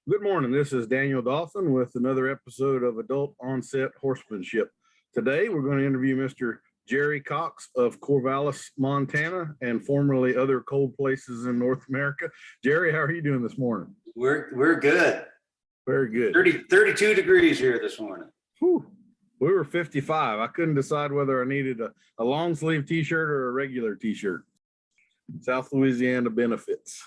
Good morning. This is Daniel Dawson with another episode of Adult Onset Horsemanship. Today, we're going to interview Mr. Gerry Cox of Corvallis, Montana, and formerly other cold places in North America. Gerry, how are you doing this morning? We're good. Very good. 32 degrees here this morning. Whew. We were 55. I couldn't decide whether I needed a long sleeve t-shirt or a regular t-shirt. South Louisiana benefits.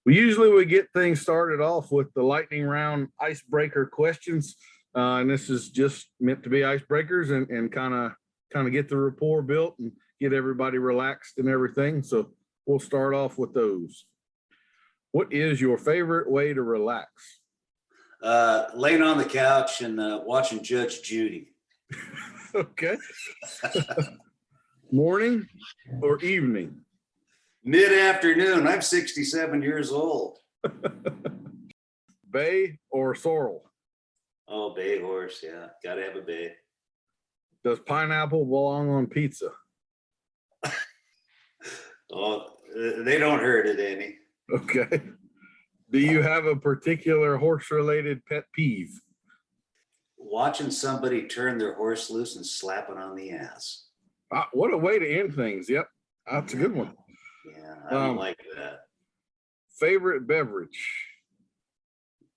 We would get things started off with the lightning round icebreaker questions. And this is just meant to be icebreakers and kind of get the rapport built and get everybody relaxed and everything. So we'll start off with those. What is your favorite way to relax? Laying on the couch and watching Judge Judy. Okay. Morning or evening? Mid-afternoon. I'm 67 years old. Bay or sorrel? Oh, bay horse. Yeah, gotta have a bay. Does pineapple belong on pizza? Oh, they don't hurt it any. Okay. Do you have a particular horse-related pet peeve? Watching somebody turn their horse loose and slap it on the ass. What a way to end things. Yep, that's a good one. Yeah, I don't like that. Favorite beverage?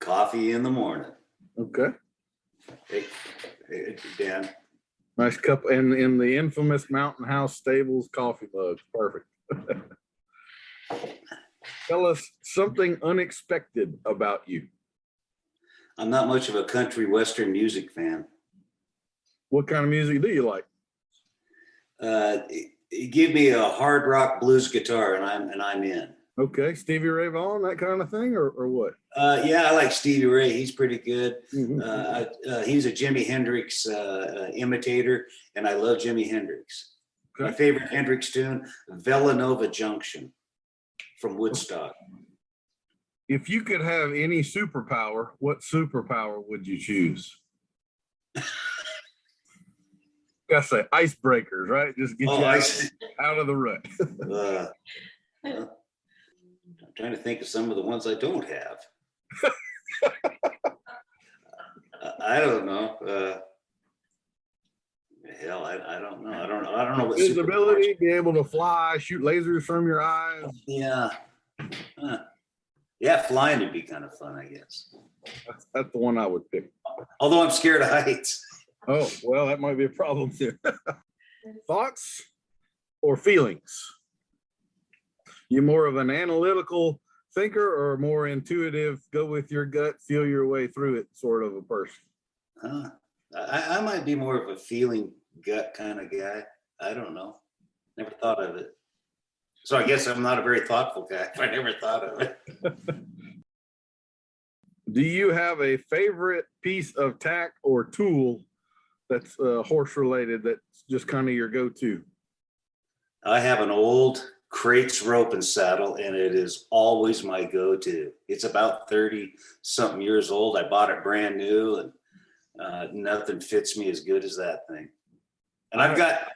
Coffee in the morning. Okay. Hey, Dan. Nice cup in the infamous Mountain House Stables coffee mug. Perfect. Tell us something unexpected about you. I'm not much of a country western music fan. What kind of music do you like? Give me a hard rock blues guitar and I'm in. Okay, Stevie Ray Vaughan, that kind of thing, or what? Yeah, I like Stevie Ray. He's pretty good. Mm-hmm. He's a Jimi Hendrix imitator, and I love Jimi Hendrix. Okay. My favorite Hendrix tune, Villanova Junction from Woodstock. If you could have any superpower, what superpower would you choose? Gotta say icebreakers, right? Just get you out of the rut. I'm trying to think of some of the ones I don't have. I don't know. Hell, I don't know. I don't know what Visibility, be able to fly, shoot lasers from your eyes. Yeah. Yeah, flying would be kind of fun, I guess. That's the one I would pick. Although I'm scared of heights. Oh, well, that might be a problem too. Thoughts or feelings? You more of an analytical thinker or more intuitive, go with your gut, feel your way through it sort of a person? I might be more of a feeling gut kind of guy. I don't know. Never thought of it. So I guess I'm not a very thoughtful guy if I never thought of it. Do you have a favorite piece of tack or tool that's horse related that's just kind of your go-to? I have an old Crates rope and saddle, and it is always my go-to. It's about 30 something years old. I bought it brand new, and nothing fits me as good as that thing. And I've got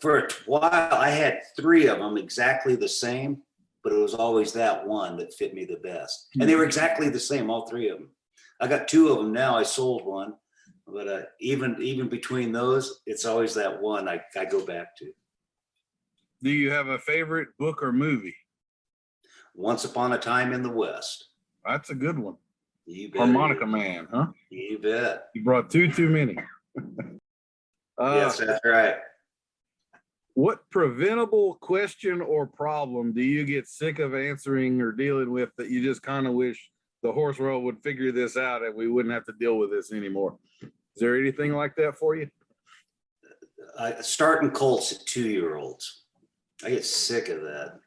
for a while I had 3 of them exactly the same, but it was always that one that fit me the best. And they were exactly the same, all 3 of them. I got 2 of them now. I sold one, but even between those, it's always that one I go back to. Do you have a favorite book or movie? Once Upon a Time in the West. That's a good one. You bet. Harmonica Man, huh? You bet. You brought too many. Yes, that's right. What preventable question or problem do you get sick of answering or dealing with that you just kind of wish the horse world would figure this out and we wouldn't have to deal with this anymore? Is there anything like that for you? Starting colts at 2-year-olds. I get sick of that.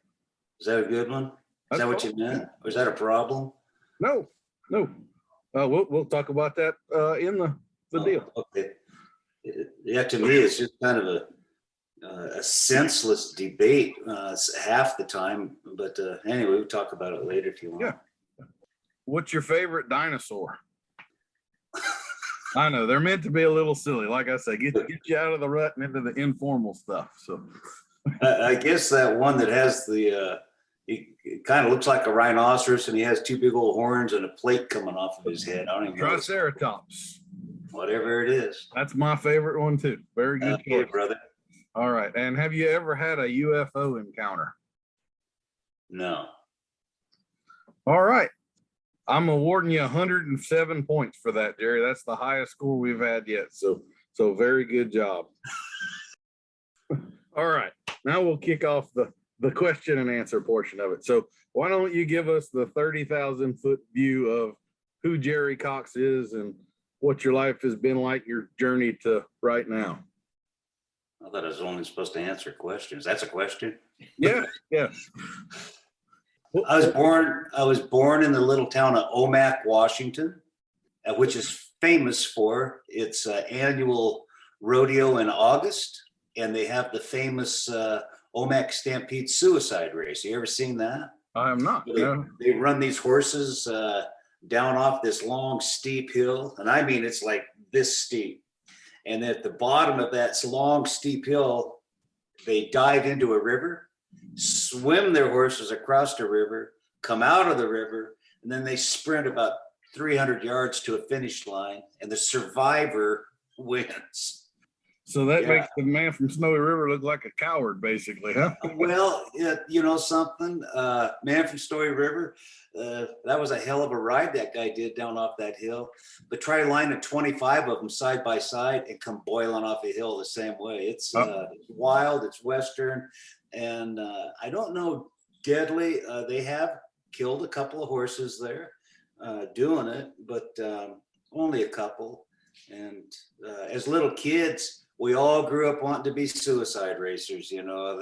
Is that a good one? Is that what you meant? Or is that a problem? No. We'll talk about that in the deal. Okay. Yeah, to me, it's just kind of a senseless debate half the time. But anyway, we'll talk about it later if you want. Yeah. What's your favorite dinosaur? I know they're meant to be a little silly. Like I say, get you out of the rut and into the informal stuff. So I guess that one that has the He kind of looks like a rhinoceros, and he has two big old horns and a plate coming off of his head. I don't even know. Triceratops. Whatever it is. That's my favorite one too. Very good Okay, choice. brother. All right. And have you ever had a UFO encounter? No. All right. I'm awarding you 107 points for that, Jerry. That's the highest score we've had yet. So very good job. All right. Now we'll kick off the question and answer portion of it. So why don't you give us the 30,000 foot view of who Gerry Cox is and what your life has been like, your journey to right now? I thought I was only supposed to answer questions. That's a question. Yeah. Yeah. I was born in the little town of Omak, Washington, which is famous for its annual rodeo in August, and they have the famous Omak Stampede suicide race. You ever seen that? I am not. No. They run these horses down off this long, steep hill, and I mean it's like this steep. And at the bottom of that long, steep hill, they dive into a river, swim their horses across the river, come out of the river, and then they sprint about 300 yards to a finish line, and the survivor wins. So that makes the man from Snowy River look like a coward, basically, huh? Well, you know something, man from Snowy River, that was a hell of a ride that guy did down off that hill. But try lining 25 of them side by side and come boiling off a hill the same way. It's wild, it's Western, and I don't know, deadly. They have killed a couple of horses there doing it, but only a couple. And as little kids, we all grew up wanting to be suicide racers, you know.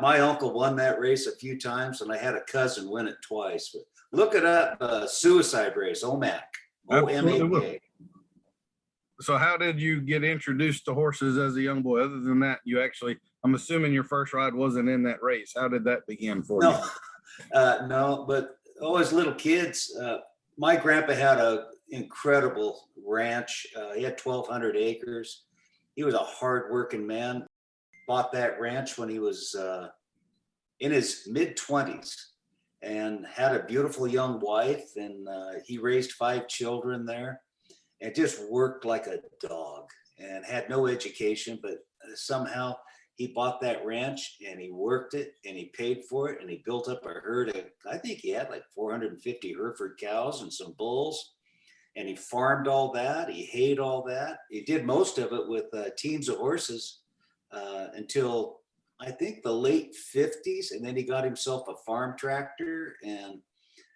My uncle won that race a few times, and I had a cousin win it twice. But look it up, suicide race, OMAC, O-M-A-K. So how did you get introduced to horses as a young boy? Other than that, I'm assuming your first ride wasn't in that race. How did that begin for you? No, but as little kids, my grandpa had an incredible ranch. He had 1,200 acres. He was a hardworking man. Bought that ranch when he was in his mid-20s and had a beautiful young wife. And he raised 5 children there and just worked like a dog and had no education. But somehow he bought that ranch and he worked it and he paid for it and he built up a herd of, I think he had like 450 Hereford cows and some bulls. And he farmed all that. He hayed all that. He did most of it with teams of horses until I think the late 50s. And then he got himself a farm tractor and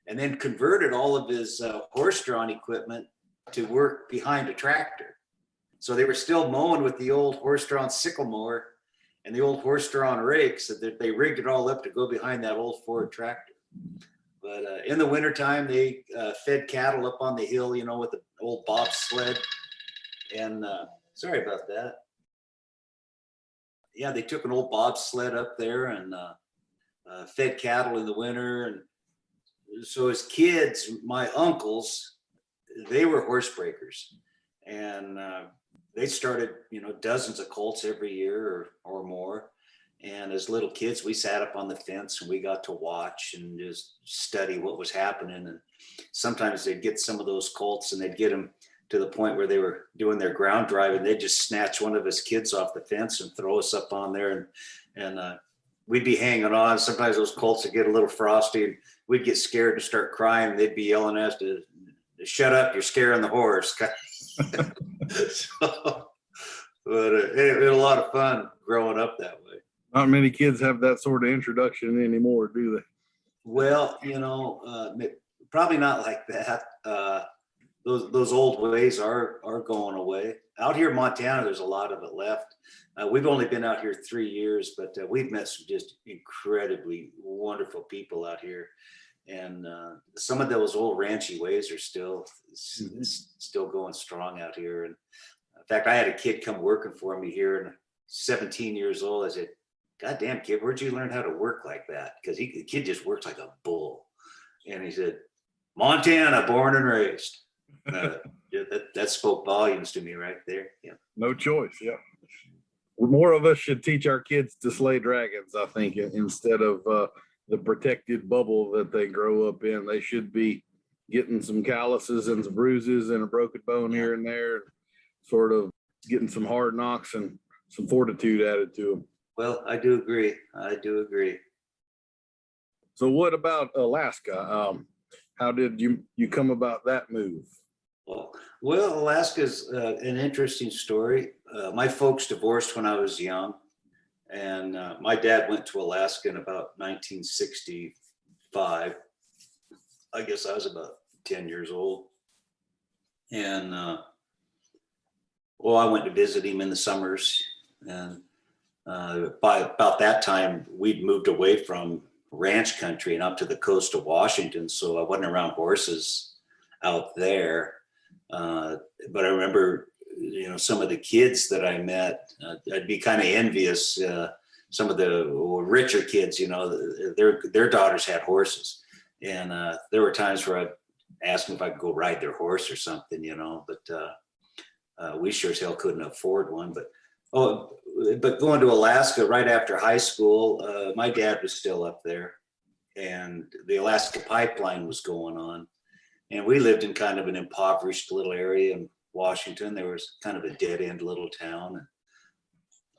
then converted all of his horse-drawn equipment to work behind a tractor. So they were still mowing with the old horse-drawn sickle mower and the old horse-drawn rakes. So that they rigged it all up to go behind that old Ford tractor. But in the wintertime, they fed cattle up on the hill, you know, with the old bobsled. And sorry about that. Yeah, they took an old bobsled up there and fed cattle in the winter. And so as kids, my uncles, they were horse breakers. And they started, you know, dozens of colts every year or more. And as little kids, we sat up on the fence and we got to watch and just study what was happening. And sometimes they'd get some of those colts and they'd get them to the point where they were doing their ground drive and they'd just snatch one of his kids off the fence and throw us up on there. And we'd be hanging on. Sometimes those colts would get a little frosty and we'd get scared and start crying. They'd be yelling at us to shut up, you're scaring the horse. But it was a lot of fun growing up that way. Not many kids have that sort of introduction anymore, do they? Well, you know, probably not like that. Those old ways are going away. Out here in Montana, there's a lot of it left. We've only been out here 3 years, but we've met some just incredibly wonderful people out here. And some of those old ranchy ways are still going strong out here. And in fact, I had a kid come working for me here, and 17 years old. I said, "God damn, kid, where'd you learn how to work like that?" Because the kid just works like a bull. And he said, "Montana, born and raised." That spoke volumes to me right there. Yeah. No choice. Yeah. More of us should teach our kids to slay dragons, I think, instead of the protected bubble that they grow up in. They should be getting some calluses and some bruises and a broken bone here and there, sort of getting some hard knocks and some fortitude added to them. Well, I do agree. I do agree. So what about Alaska? How did you come about that move? Well, Alaska's an interesting story. My folks divorced when I was young, and my dad went to Alaska in about 1965. I guess I was about 10 years old. And, well, I went to visit him in the summers. And by about that time, we'd moved away from ranch country and up to the coast of Washington. So I wasn't around horses out there. But I remember, some of the kids that I met, I'd be kind of envious. Some of the richer kids, their daughters had horses. And there were times where I'd ask them if I could go ride their horse or something, but we sure as hell couldn't afford one. But going to Alaska right after high school, my dad was still up there, and the Alaskan Pipeline was going on. And we lived in kind of an impoverished little area in Washington. There was kind of a dead end little town. And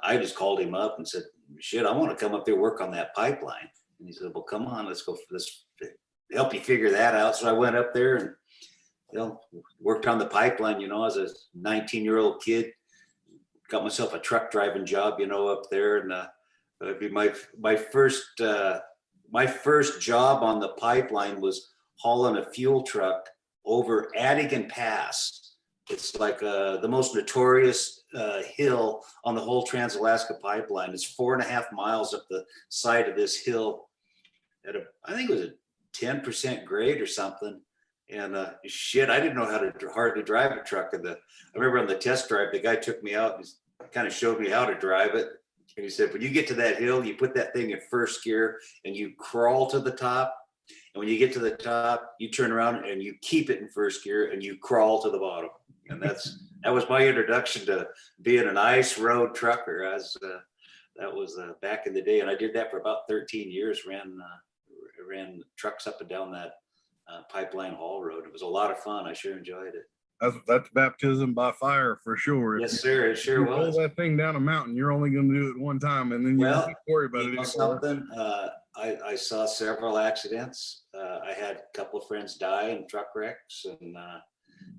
I just called him up and said, shit, I want to come up there, work on that pipeline. And he said, well, come on, let's help you figure that out. So I went up there and, worked on the pipeline, as a 19-year-old kid, got myself a truck driving job, up there. And that'd be my first job on the pipeline was hauling a fuel truck over Adigan Pass. It's like the most notorious hill on the whole Trans-Alaska Pipeline. It's 4.5 miles up the side of this hill at I think it was a 10% grade or something. And shit, I didn't know how to hardly drive a truck. I remember on the test drive, the guy took me out and kind of showed me how to drive it. And he said, when you get to that hill, you put that thing in first gear and you crawl to the top. And when you get to the top, you turn around and you keep it in first gear and you crawl to the bottom. And that was my introduction to being an ice road trucker. That was back in the day. And I did that for about 13 years, ran trucks up and down that pipeline haul road. It was a lot of fun. I sure enjoyed it. That's baptism by fire for sure. Yes, sir. It sure was. Roll that thing down a mountain, you're only going to do it one time, and then you don't have to worry about it anymore. Something. I saw several accidents. I had a couple of friends die in truck wrecks, and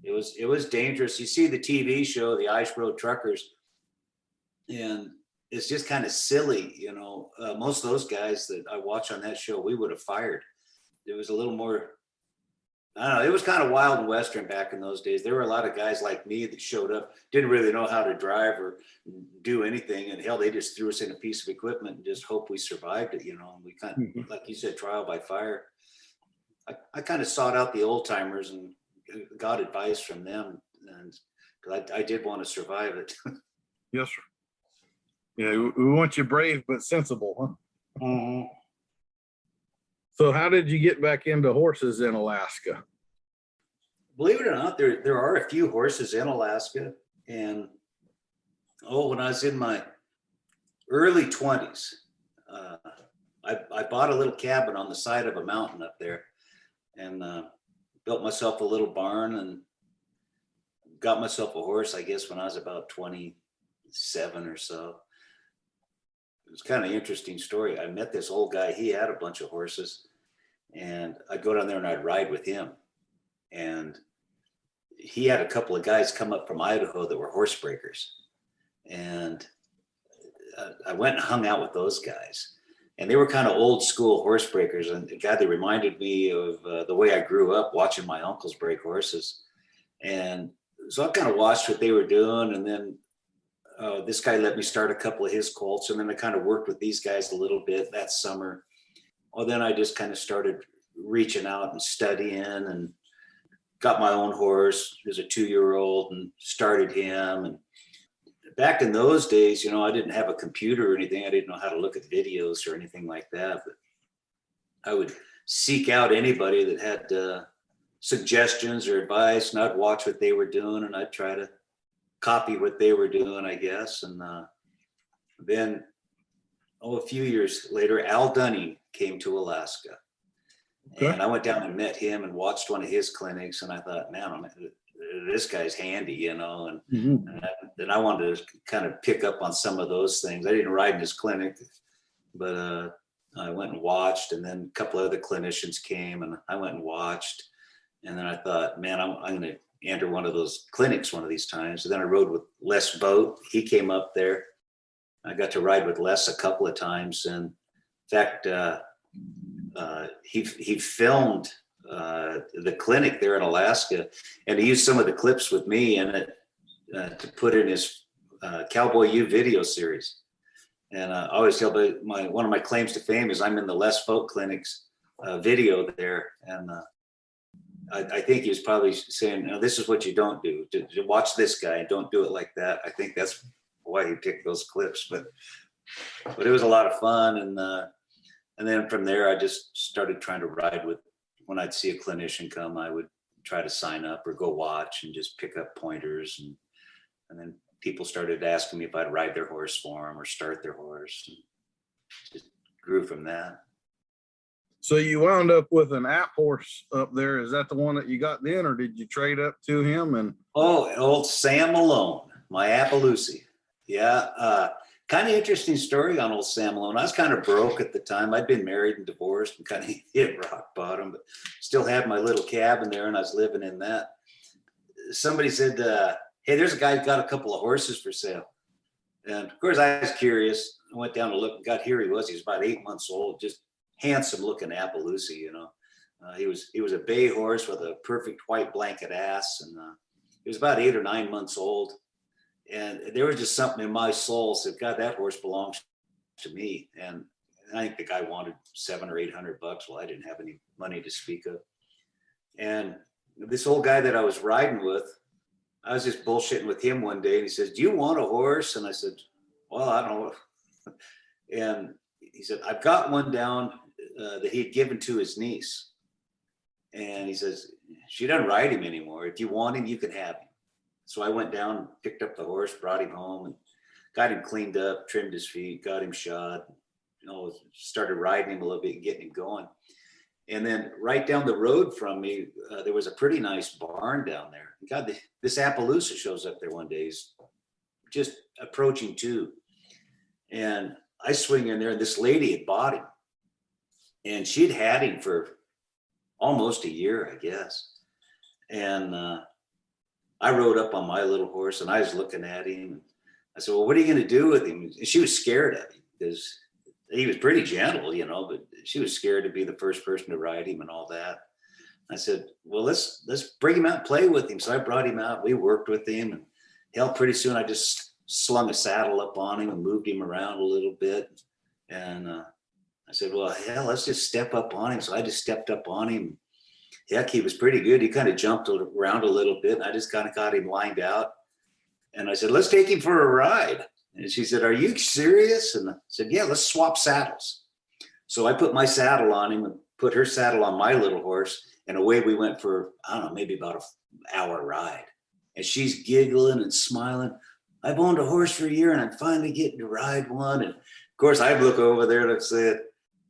it was dangerous. You see the TV show, The Ice Road Truckers, and it's just kind of silly, most of those guys that I watch on that show, we would have fired. It was a little more, I don't know, it was kind of wild and western back in those days. There were a lot of guys like me that showed up, didn't really know how to drive or do anything. And hell, they just threw us in a piece of equipment and just hope we survived it, and we kind of, like you said, trial by fire. I kind of sought out the old timers and got advice from them, and because I did want to survive it. Yes, sir. Yeah, we want you brave but sensible, huh? Mm-hmm. So how did you get back into horses in Alaska? Believe it or not, there are a few horses in Alaska. And when I was in my early 20s, I bought a little cabin on the side of a mountain up there, and built myself a little barn and got myself a horse, I guess, when I was about 27 or so. It was kind of an interesting story. I met this old guy. He had a bunch of horses, and I'd go down there and I'd ride with him. And he had a couple of guys come up from Idaho that were horse breakers. And I went and hung out with those guys. And they were kind of old school horse breakers. And God, they reminded me of the way I grew up watching my uncles break horses. And so I kind of watched what they were doing. And then this guy let me start a couple of his colts, and then I kind of worked with these guys a little bit that summer. Well, then I just kind of started reaching out and studying, and got my own horse as a 2-year-old and started him. And back in those days, I didn't have a computer or anything. I didn't know how to look at videos or anything like that, but I would seek out anybody that had suggestions or advice, and I'd watch what they were doing, and I'd try to copy what they were doing, I guess. And then, a few years later, Al Dunning came to Alaska. Okay. And I went down and met him and watched one of his clinics. And I thought, man, this guy's handy, you know, and then I wanted to kind of pick up on some of those things. I didn't ride in his clinic, but I went and watched, and then a couple of other clinicians came and I went and watched. And then I thought, man, I'm going to enter one of those clinics one of these times. And then I rode with Les Boat. He came up there. I got to ride with Les a couple of times. And in fact, he filmed the clinic there in Alaska, and he used some of the clips with me in it to put in his Cowboy U video series. And I always tell one of my claims to fame is I'm in the Les Boat Clinic's video there. And I think he was probably saying, no, this is what you don't do. Watch this guy. Don't do it like that. I think that's why he picked those clips. But it was a lot of fun. And then from there, I just started trying to ride with, when I'd see a clinician come, I would try to sign up or go watch and just pick up pointers. And then people started asking me if I'd ride their horse for them or start their horse. And just grew from that. So you wound up with an app horse up there. Is that the one that you got then, or did you trade up to him? And old Sam Malone, my Appaloosa. Yeah. Kind of interesting story on old Sam Malone. I was kind of broke at the time. I'd been married and divorced and kind of hit rock bottom, but still had my little cabin there, and I was living in that. Somebody said, hey, there's a guy who's got a couple of horses for sale. And of course, I was curious. I went down to look and got here. He was about 8 months old, just handsome looking Appaloosa, you know. He was a bay horse with a perfect white blanket ass, and he was about 8 or 9 months old. And there was just something in my soul said, God, that horse belongs to me. And I think the guy wanted $700 or $800. Well, I didn't have any money to speak of. And this old guy that I was riding with, I was just bullshitting with him one day, and he says, do you want a horse? And I said, well, I don't know. And he said, I've got one down that he had given to his niece. And he says, she doesn't ride him anymore. If you want him, you can have him. So I went down, picked up the horse, brought him home, and got him cleaned up, trimmed his feet, got him shod, you know, started riding him a little bit and getting him going. And then right down the road from me, there was a pretty nice barn down there. God, this Appaloosa shows up there one day. He's just approaching 2. And I swing in there, and this lady had bought him. And she'd had him for almost a year, I guess. And I rode up on my little horse, and I was looking at him. And I said, well, what are you going to do with him? And she was scared of him because he was pretty gentle, you know, but she was scared to be the first person to ride him and all that. I said, well, let's bring him out and play with him. So I brought him out. We worked with him, and hell, pretty soon I just slung a saddle up on him and moved him around a little bit. And I said, well, hell, let's just step up on him. So I just stepped up on him. Heck, he was pretty good. He kind of jumped around a little bit, and I just kind of got him lined out. And I said, let's take him for a ride. And she said, are you serious? And I said, yeah, let's swap saddles. So I put my saddle on him and put her saddle on my little horse. And away we went for, I don't know, maybe about an hour ride. And she's giggling and smiling. I've owned a horse for a year, and I'm finally getting to ride one. And of course, I'd look over there and I'd say,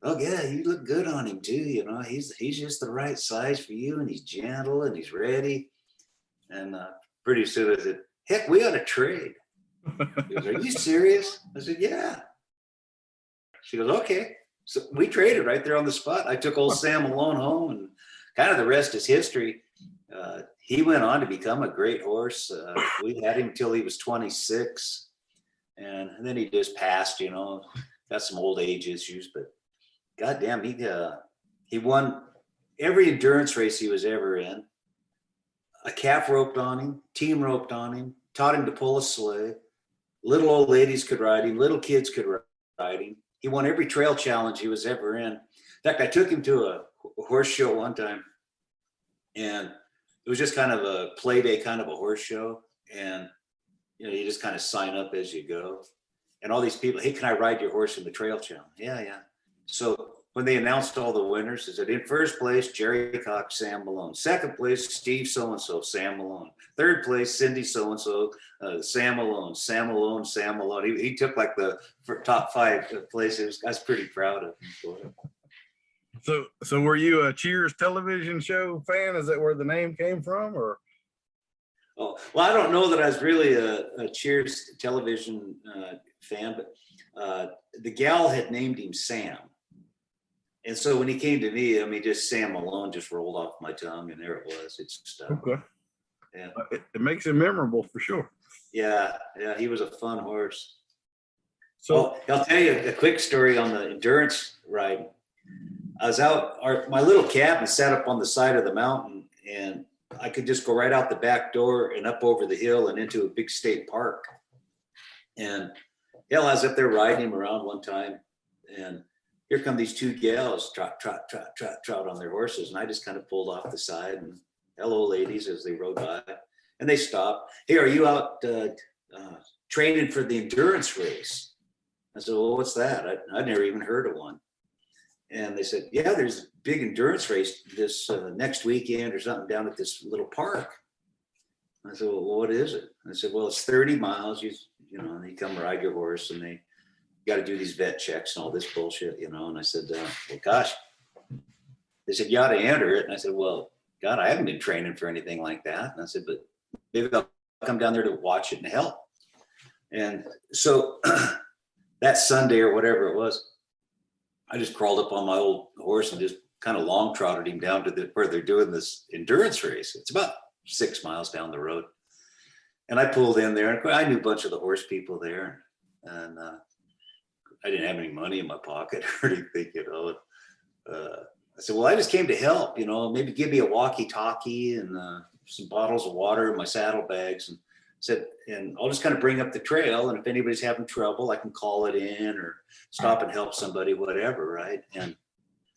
oh yeah, you look good on him too. You know, he's just the right size for you, and he's gentle and he's ready. And pretty soon I said, heck, we ought to trade. He goes, are you serious? I said, yeah. She goes, okay. So we traded right there on the spot. I took old Sam Malone home, and kind of the rest is history. He went on to become a great horse. We had him till he was 26, and then he just passed, you know, got some old age issues, but goddamn, he won every endurance race he was ever in. A calf roped on him, team roped on him, taught him to pull a sleigh. Little old ladies could ride him, little kids could ride him. He won every trail challenge he was ever in. In fact, I took him to a horse show one time, and it was just kind of a play day, kind of a horse show. And, you know, you just kind of sign up as you go. And all these people, hey, can I ride your horse in the trail challenge? Yeah. So when they announced all the winners, they said, in first place, Gerry Cox, Sam Malone. Second place, Steve so-and-so, Sam Malone. Third place, Cindy so-and-so, Sam Malone, Sam Malone, Sam Malone. He took like the top 5 places. I was pretty proud of him for it. So were you a Cheers television show fan? Is that where the name came from, or? Oh, well, I don't know that I was really a Cheers television fan, but the gal had named him Sam. And so when he came to me, I mean, just Sam alone just rolled off my tongue, and there it was. It's stuff. Okay. Yeah. It makes him memorable for sure. Yeah, he was a fun horse. So I'll tell you a quick story on the endurance ride. I was out, my little cabin sat up on the side of the mountain, and I could just go right out the back door and up over the hill and into a big state park. And hell, I was up there riding him around one time, and here come these two gals, trot, trot, trot, trot, trot on their horses. And I just kind of pulled off the side and hello, ladies, as they rode by. And they stopped. Hey, are you out training for the endurance race? I said, well, what's that? I'd never even heard of one. And they said, yeah, there's a big endurance race this next weekend or something down at this little park. I said, well, what is it? I said, well, it's 30 miles. You know, and you come ride your horse, and they got to do these vet checks and all this bullshit, you know. And I said, well, gosh. They said, you ought to enter it. And I said, well, God, I haven't been training for anything like that. And I said, but maybe I'll come down there to watch it and help. And so that Sunday or whatever it was, I just crawled up on my old horse and just kind of long trotted him down to where they're doing this endurance race. It's about 6 miles down the road. And I pulled in there, and I knew a bunch of the horse people there. And I didn't have any money in my pocket or anything, you know. I said, well, I just came to help, you know, maybe give me a walkie-talkie and some bottles of water in my saddlebags. And said, and I'll just kind of bring up the trail. And if anybody's having trouble, I can call it in or stop and help somebody, whatever, right? And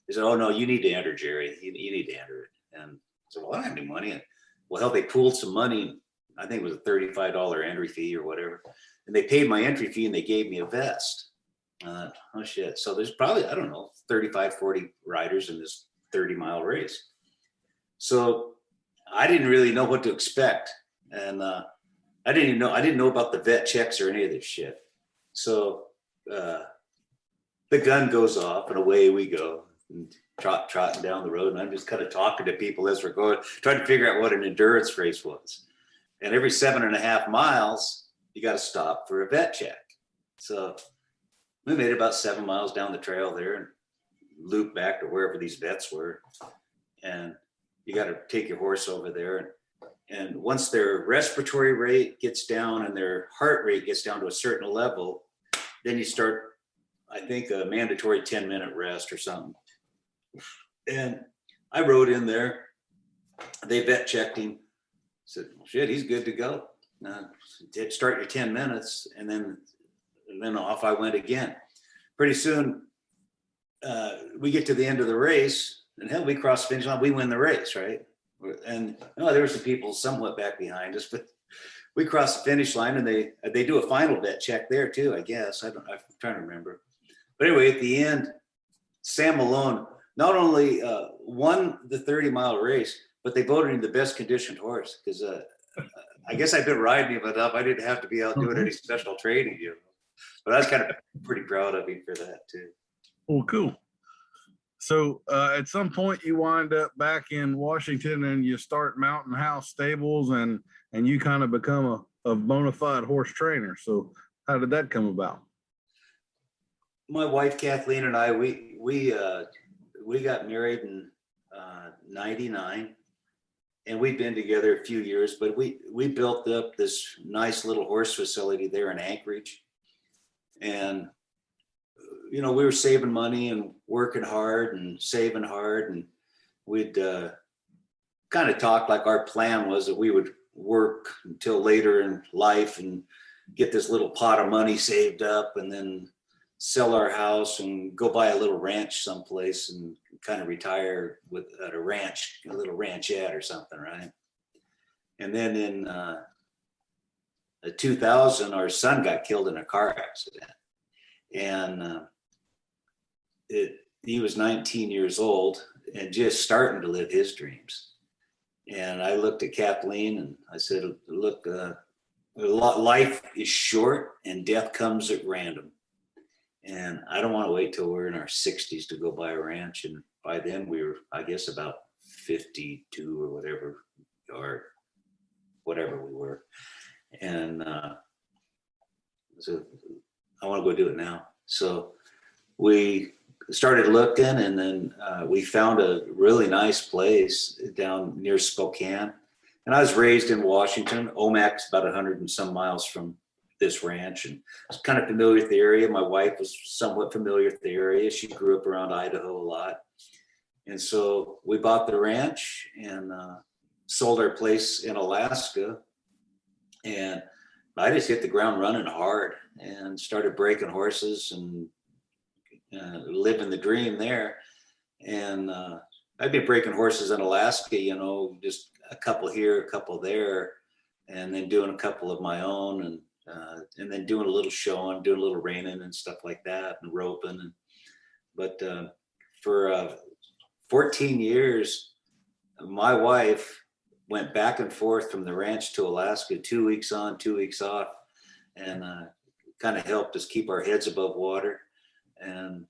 they said, oh, no, you need to enter, Gerry. You need to enter it. And I said, well, I don't have any money. And, well, hell, they pooled some money. I think it was a $35 entry fee or whatever. And they paid my entry fee, and they gave me a vest. Oh, shit. So there's probably, I don't know, 35, 40 riders in this 30-mile race. So I didn't really know what to expect. And I didn't know about the vet checks or any of this shit. So the gun goes off, and away we go, and trotting down the road. And I'm just kind of talking to people as we're going, trying to figure out what an endurance race was. And every 7.5 miles, you got to stop for a vet check. So we made about 7 miles down the trail there and looped back to wherever these vets were. And you got to take your horse over there. And once their respiratory rate gets down and their heart rate gets down to a certain level, then you start, I think, a mandatory 10-minute rest or something. And I rode in there. They vet checked him. Said, well, shit, he's good to go. Start your 10 minutes. And then off I went again. Pretty soon, we get to the end of the race, and hell, we cross the finish line. We win the race, right? And there were some people somewhat back behind us, but we crossed the finish line, and they do a final vet check there too, I guess. I'm trying to remember. But anyway, at the end, Sam Malone not only won the 30-mile race, but they voted him the best conditioned horse because I guess I've been riding him enough. I didn't have to be out doing any special training, you know. But I was kind of pretty proud of him for that too. Oh, cool. So at some point you wind up back in Washington, and you start Mountain House Stables, and you kind of become a bona fide horse trainer. So how did that come about? My wife Kathleen and I, we got married in '99, and we've been together a few years. But we built up this nice little horse facility there in Anchorage. And, you know, we were saving money and working hard and saving hard. And we'd kind of talked like our plan was that we would work until later in life and get this little pot of money saved up and then sell our house and go buy a little ranch someplace and kind of retire at a ranch, a little ranchette or something, right? And then in 2000, our son got killed in a car accident, and he was 19 years old and just starting to live his dreams. And I looked at Kathleen and I said, look, life is short and death comes at random. And I don't want to wait till we're in our 60s to go buy a ranch. And by then we were, I guess, about 52 or whatever we were. And so I want to go do it now. So we started looking, and then we found a really nice place down near Spokane. And I was raised in Washington. Omac's about 100 and some miles from this ranch, and I was kind of familiar with the area. My wife was somewhat familiar with the area. She grew up around Idaho a lot. And so we bought the ranch and sold our place in Alaska. And I just hit the ground running hard and started breaking horses and living the dream there. And I've been breaking horses in Alaska, just a couple here, a couple there, and then doing a couple of my own, and then doing a little showing, doing a little reining and stuff like that, and roping. But for 14 years, my wife went back and forth from the ranch to Alaska, 2 weeks on, 2 weeks off, and kind of helped us keep our heads above water. And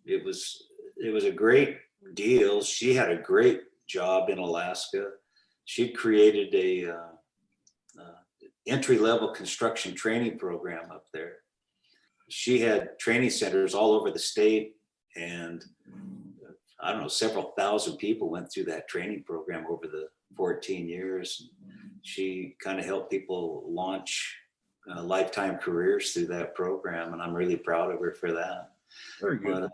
it was a great deal. She had a great job in Alaska. She created a entry-level construction training program up there. She had training centers all over the state, and I don't know, several thousand people went through that training program over the 14 years. She kind of helped people launch lifetime careers through that program, and I'm really proud of her for that. Very good.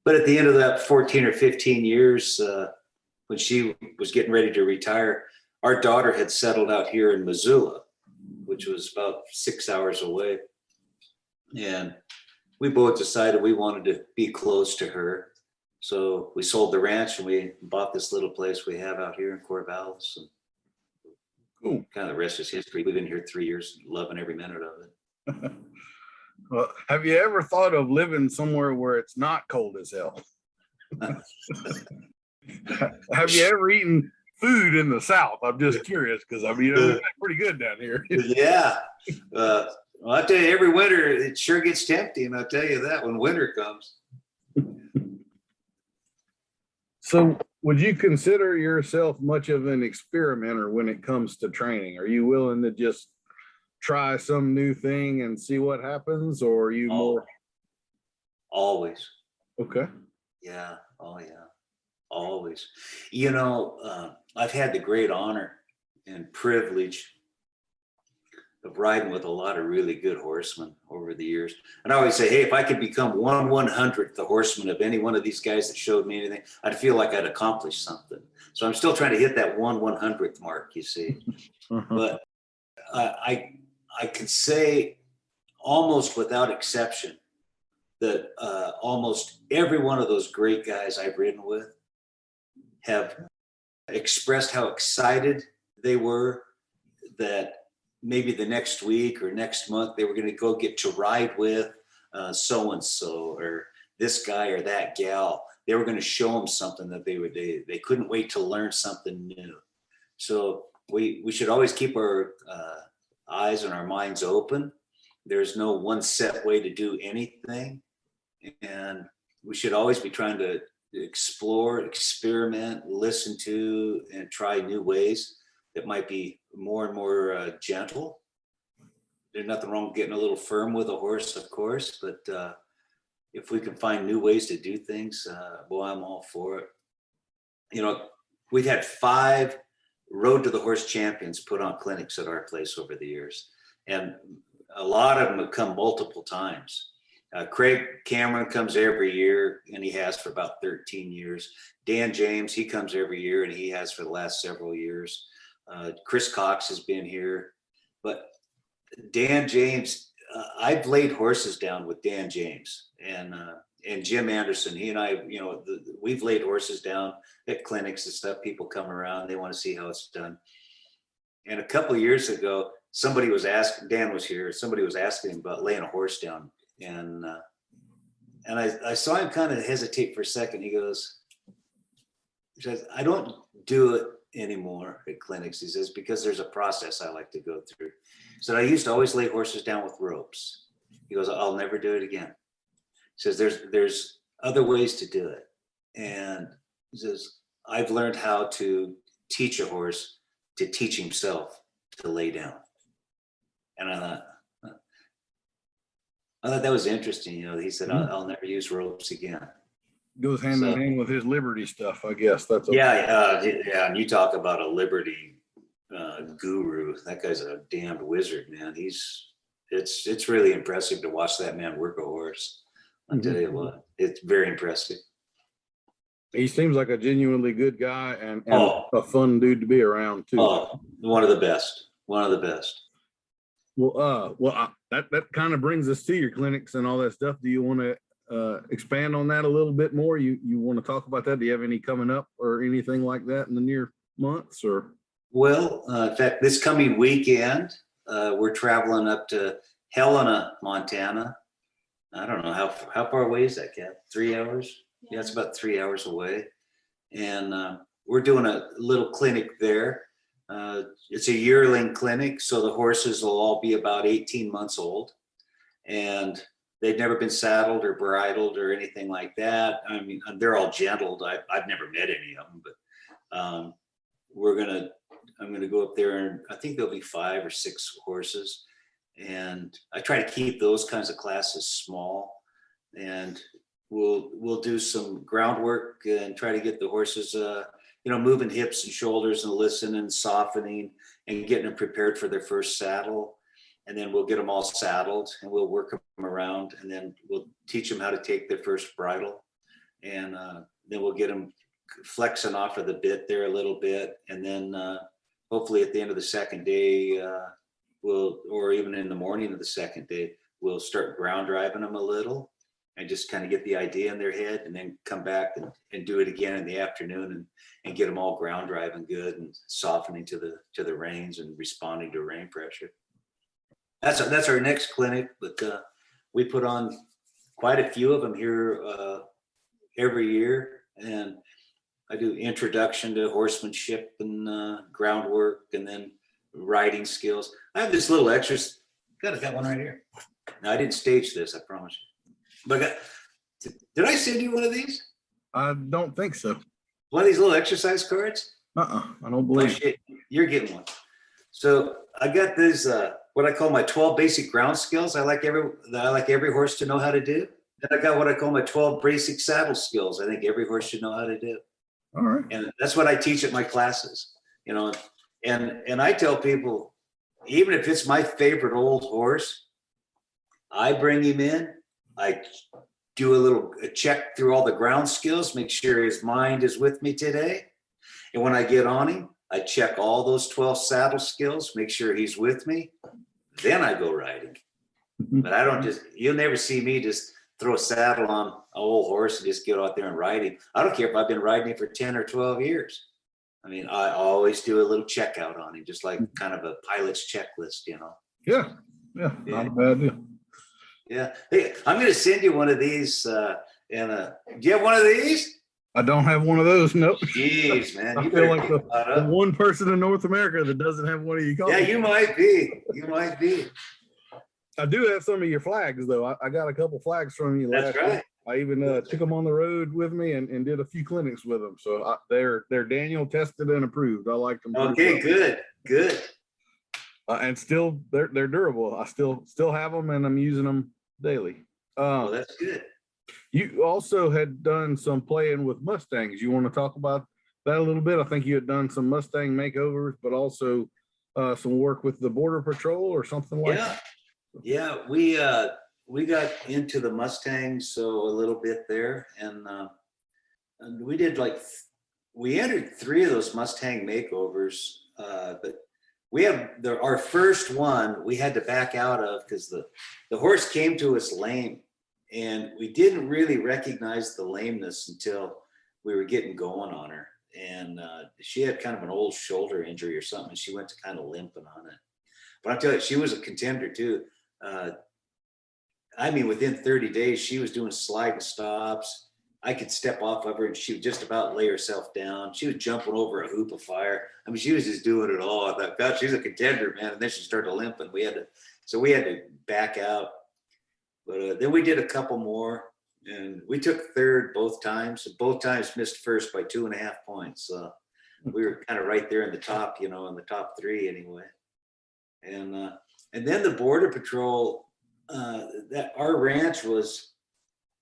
But at the end of that 14 or 15 years, when she was getting ready to retire, our daughter had settled out here in Missoula, which was about 6 hours away. And we both decided we wanted to be close to her. So we sold the ranch and we bought this little place we have out here in Corvallis. And Cool. kind of the rest is history. We've been here 3 years, loving every minute of it. Well, have you ever thought of living somewhere where it's not cold as hell? Have you ever eaten food in the South? I'm just curious because it's pretty good down here. Yeah. Well, I tell you, every winter it sure gets tempting. I'll tell you that when winter comes. So would you consider yourself much of an experimenter when it comes to training? Are you willing to just try some new thing and see what happens, or are you more? Always. Okay. Yeah. Oh, yeah. Always. I've had the great honor and privilege of riding with a lot of really good horsemen over the years. And I always say, hey, if I could become 1/100th the horseman of any one of these guys that showed me anything, I'd feel like I'd accomplished something. So I'm still trying to hit that 1/100th mark, you see. But I can say almost without exception that almost every one of those great guys I've ridden with have expressed how excited they were that maybe the next week or next month they were going to go get to ride with so-and-so or this guy or that gal. They were going to show them something that they couldn't wait to learn something new. So we should always keep our eyes and our minds open. There's no one set way to do anything. And we should always be trying to explore, experiment, listen to, and try new ways that might be more and more gentle. There's nothing wrong with getting a little firm with a horse, of course, but if we can find new ways to do things, boy, I'm all for it. We've had 5 Road to the Horse champions put on clinics at our place over the years, and a lot of them have come multiple times. Craig Cameron comes every year, and he has for about 13 years. Dan James, he comes every year, and he has for the last several years. Chris Cox has been here, but Dan James, I've laid horses down with Dan James and Jim Anderson. He and I, we've laid horses down at clinics and stuff. People come around, they want to see how it's done. And a couple of years ago, somebody was asking, Dan was here, somebody was asking him about laying a horse down. And I saw him kind of hesitate for a second. He says, I don't do it anymore at clinics. He says, because there's a process I like to go through. So I used to always lay horses down with ropes. He goes, I'll never do it again. He says, there's other ways to do it. And he says, I've learned how to teach a horse to teach himself to lay down. And I thought that was interesting. You know, he said, I'll never use ropes again. Goes hand in hand with his liberty stuff, I guess. That's okay. Yeah. And you talk about a liberty guru. That guy's a damned wizard, man. It's really impressive to watch that man work a horse. I'll tell you what, it's very impressive. He seems like a genuinely good guy and a fun dude to be around too. Oh, one of the best. One of the best. Well, that kind of brings us to your clinics and all that stuff. Do you want to expand on that a little bit more? You want to talk about that? Do you have any coming up or anything like that in the near months? Or well, in fact, this coming weekend, we're traveling up to Helena, Montana. I don't know how far away is that, Kath? 3 hours? Yeah, it's about 3 hours away, and we're doing a little clinic there. It's a yearling clinic, so the horses will all be about 18 months old, and they've never been saddled or bridled or anything like that. I mean, they're all gentled. I've never met any of them, but I'm gonna go up there, and I think there'll be 5 or 6 horses, and I try to keep those kinds of classes small, and we'll do some groundwork and try to get the horses moving hips and shoulders and listening and softening and getting them prepared for their first saddle. And then we'll get them all saddled and we'll work them around, and then we'll teach them how to take their first bridle. And then we'll get them flexing off of the bit there a little bit. And then hopefully at the end of the second day, or even in the morning of the second day, we'll start ground driving them a little and just kind of get the idea in their head, and then come back and do it again in the afternoon and get them all ground driving good and softening to the reins and responding to rein pressure. That's our next clinic, but we put on quite a few of them here every year, and I do introduction to horsemanship and groundwork, and then riding skills. I have this little exercise. I got one right here. Now, I didn't stage this, I promise you. But did I send you one of these? I don't think so. One of these little exercise cards? I don't believe. Oh, shit. You're getting one. So I got this, what I call my 12 basic ground skills. I like every horse to know how to do. Then I got what I call my 12 basic saddle skills. I think every horse should know how to do. All right. And that's what I teach at my classes. You know, and I tell people, even if it's my favorite old horse, I bring him in. I do a check through all the ground skills, make sure his mind is with me today. And when I get on him, I check all those 12 saddle skills, make sure he's with me. Then I go riding. But I don't you'll never see me just throw a saddle on an old horse and just get out there and ride him. I don't care if I've been riding him for 10 or 12 years. I mean, I always do a little checkout on him, just like kind of a pilot's checklist, you know? Yeah. Not a bad deal. Yeah. Hey, I'm going to send you one of these. Do you have one of these? I don't have one of those. Nope. Jeez, man. I feel like the one person in North America that doesn't have one of you. Yeah, you might be. You might be. I do have some of your flags, though. I got a couple flags from you. That's right. Week. I even took them on the road with me and did a few clinics with them. So they're Daniel tested and approved. I like them. Okay, good. And still, they're durable. I still have them, and I'm using them daily. Well, that's good. You also had done some playing with Mustangs. You want to talk about that a little bit? I think you had done some Mustang makeovers, but also some work with the Border Patrol or something like that. Yeah, we got into the Mustangs a little bit there, and we did we entered 3 of those Mustang makeovers, but we have our first one we had to back out of because the horse came to us lame, and we didn't really recognize the lameness until we were getting going on her. And she had kind of an old shoulder injury or something, and she went to kind of limping on it. But I'll tell you, she was a contender too. I mean, within 30 days, she was doing slide and stops. I could step off of her and she would just about lay herself down. She was jumping over a hoop of fire. I mean, she was just doing it all. I thought, God, she's a contender, man. And then she started limping. We had to back out. But then we did a couple more. And we took third both times. Both times missed first by 2.5 points. We were kind of right there in the top, in the top three anyway. And then the Border Patrol, that our ranch was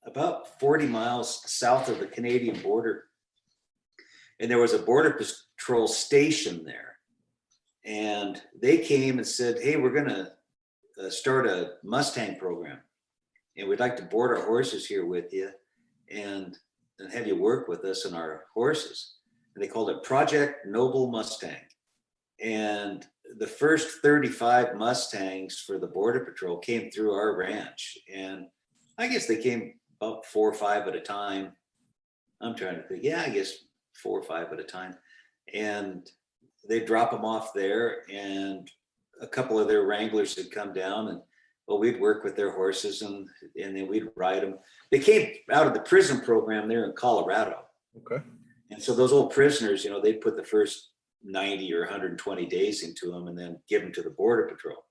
about 40 miles south of the Canadian border. And there was a Border Patrol station there. And they came and said, hey, we're going to start a Mustang program. And we'd like to board our horses here with you and have you work with us and our horses. And they called it Project Noble Mustang. And the first 35 Mustangs for the Border Patrol came through our ranch. And I guess they came about 4 or 5 at a time. I'm trying to think. Yeah, I guess 4 or 5 at a time. And they drop them off there. And a couple of their wranglers had come down, and we'd work with their horses and then we'd ride them. They came out of the prison program there in Colorado. Okay. And so those old prisoners, they'd put the first 90 or 120 days into them and then give them to the Border Patrol.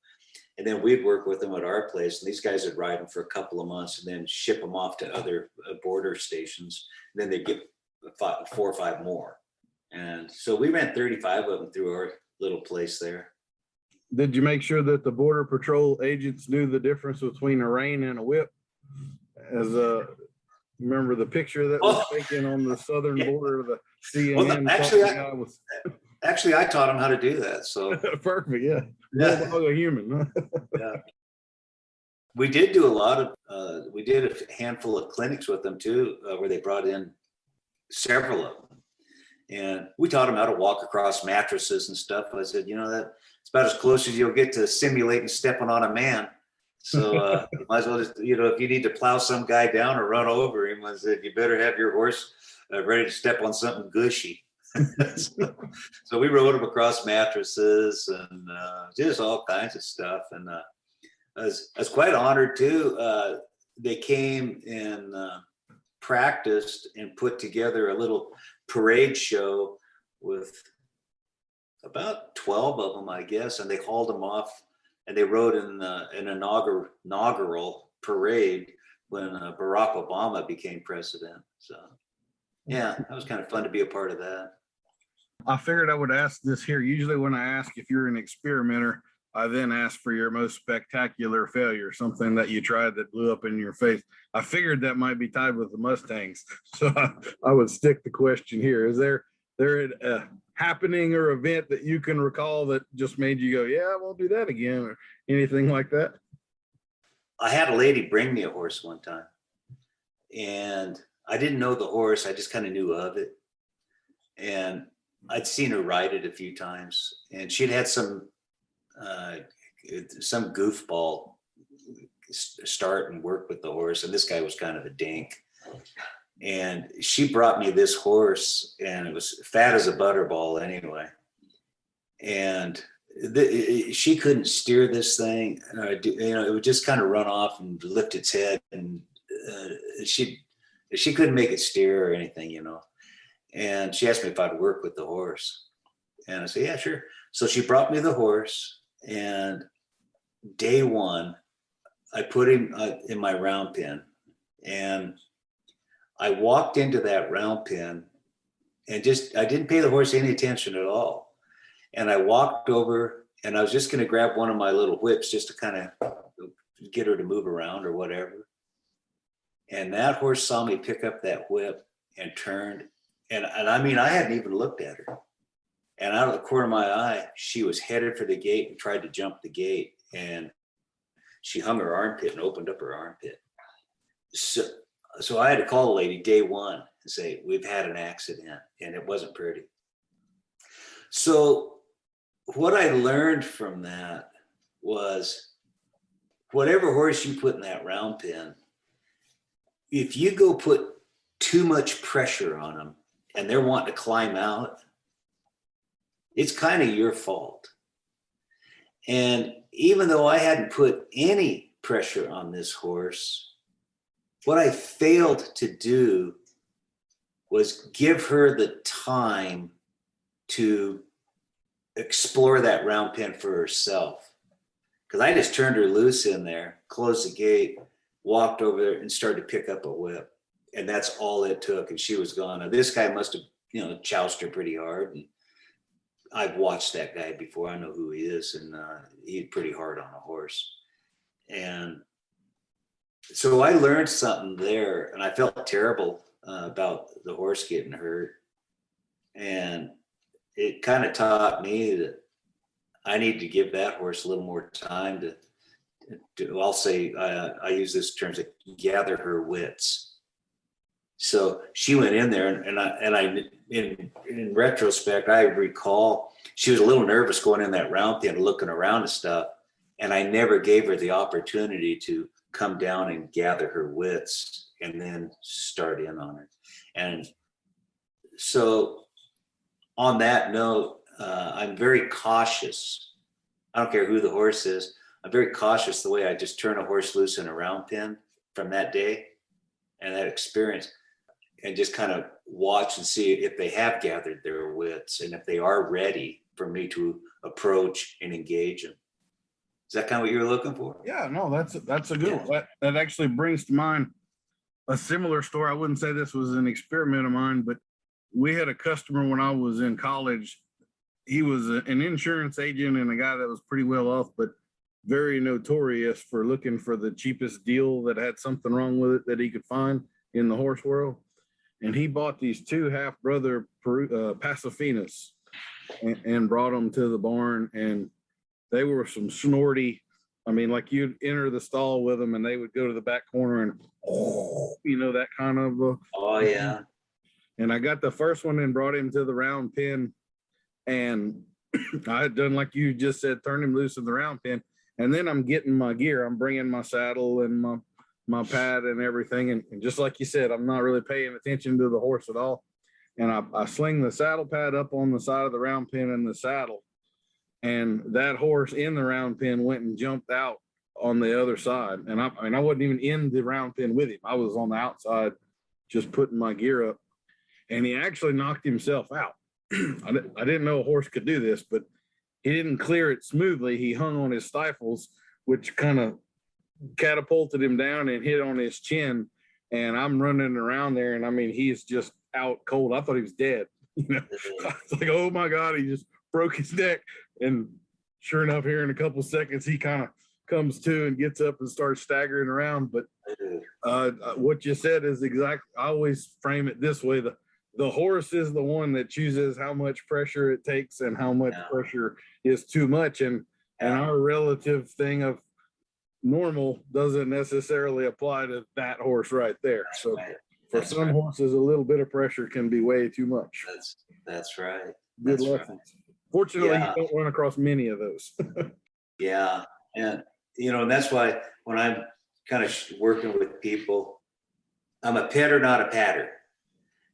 And then we'd work with them at our place, and these guys would ride them for a couple of months and then ship them off to other border stations. And then they'd get 4 or 5 more. And so we ran 35 of them through our little place there. Did you make sure that the Border Patrol agents knew the difference between a rein and a whip? As remember the picture that was taken on the southern border of the CNN? Actually, I taught them how to do that. So perfect, yeah. Bulldog a human. Yeah. We did do a lot of. We did a handful of clinics with them too, where they brought in several of them, and we taught them how to walk across mattresses and stuff. I said, that it's about as close as you'll get to simulating stepping on a man. So you might as well just, if you need to plow some guy down or run over him, I said, you better have your horse ready to step on something gushy. so we rode them across mattresses and just all kinds of stuff. And I was quite honored too. They came and practiced and put together a little parade show with about 12 of them, I guess, and they hauled them off and they rode in an inaugural parade when Barack Obama became president. So yeah, that was kind of fun to be a part of that. I figured I would ask this here. Usually when I ask if you're an experimenter, I then ask for your most spectacular failure, something that you tried that blew up in your face. I figured that might be tied with the Mustangs. So I would stick the question here. Is there a happening or event that you can recall that just made you go, yeah, I won't do that again, or anything like that? I had a lady bring me a horse one time, and I didn't know the horse. I just kind of knew of it. And I'd seen her ride it a few times, and she'd had some goofball start and work with the horse. And this guy was kind of a dink. And she brought me this horse, and it was fat as a butterball anyway. And she couldn't steer this thing. It would just kind of run off and lift its head. And she couldn't make it steer or anything, And she asked me if I'd work with the horse. And I said, yeah, sure. So she brought me the horse, and day one, I put him in my round pen, and I walked into that round pen and I didn't pay the horse any attention at all. And I walked over, and I was just going to grab one of my little whips just to kind of get her to move around or whatever. And that horse saw me pick up that whip and turned. And I mean, I hadn't even looked at her. And out of the corner of my eye, she was headed for the gate and tried to jump the gate. And she hung her armpit and opened up her armpit. So I had to call the lady day one and say, we've had an accident, and it wasn't pretty. So what I learned from that was whatever horse you put in that round pen, if you go put too much pressure on them and they're wanting to climb out, it's kind of your fault. And even though I hadn't put any pressure on this horse, what I failed to do was give her the time to explore that round pen for herself. Because I just turned her loose in there, closed the gate, walked over there and started to pick up a whip. And that's all it took. And she was gone. Now, this guy must have, choused her pretty hard. And I've watched that guy before. I know who he is. And he's pretty hard on a horse. And so I learned something there, and I felt terrible about the horse getting hurt. And it kind of taught me that I need to give that horse a little more time to I'll say, I use this term, to gather her wits. So she went in there, and I in retrospect, I recall she was a little nervous going in that round pen, looking around and stuff. And I never gave her the opportunity to come down and gather her wits and then start in on her. And so on that note, I'm very cautious. I don't care who the horse is. I'm very cautious the way I just turn a horse loose in a round pen from that day and that experience, and just kind of watch and see if they have gathered their wits and if they are ready for me to approach and engage them. Is that kind of what you were looking for? Yeah, no, that's a good one. That actually brings to mind a similar story. I wouldn't say this was an experiment of mine, but we had a customer when I was in college. He was an insurance agent and a guy that was pretty well off, but very notorious for looking for the cheapest deal that had something wrong with it that he could find in the horse world. And he bought these two half-brother Pasafinas and brought them to the barn, and they were some snorty. I mean, like you'd enter the stall with them and they would go to the back corner and, that kind of. Oh, yeah. And I got the first one and brought him to the round pen. And I had done, like you just said, turn him loose in the round pen. And then I'm getting my gear. I'm bringing my saddle and my pad and everything. And just like you said, I'm not really paying attention to the horse at all. And I sling the saddle pad up on the side of the round pen and the saddle. And that horse in the round pen went and jumped out on the other side. And I wasn't even in the round pen with him. I was on the outside just putting my gear up. And he actually knocked himself out. I didn't know a horse could do this, but he didn't clear it smoothly. He hung on his stifles, which kind of catapulted him down and hit on his chin. And I'm running around there, and I mean, he's just out cold. I thought he was dead. I was like, oh my God, he just broke his neck. And sure enough, here in a couple of seconds, he kind of comes to and gets up and starts staggering around. But what you said is exactly, I always frame it this way. The horse is the one that chooses how much pressure it takes and how much pressure is too much. And our relative thing of normal doesn't necessarily apply to that horse right there. So for some horses, a little bit of pressure can be way too much. That's right. Good lessons. Fortunately, you don't run across many of those. Yeah. And, and that's why when I'm kind of working with people, I'm a petter, not a patter.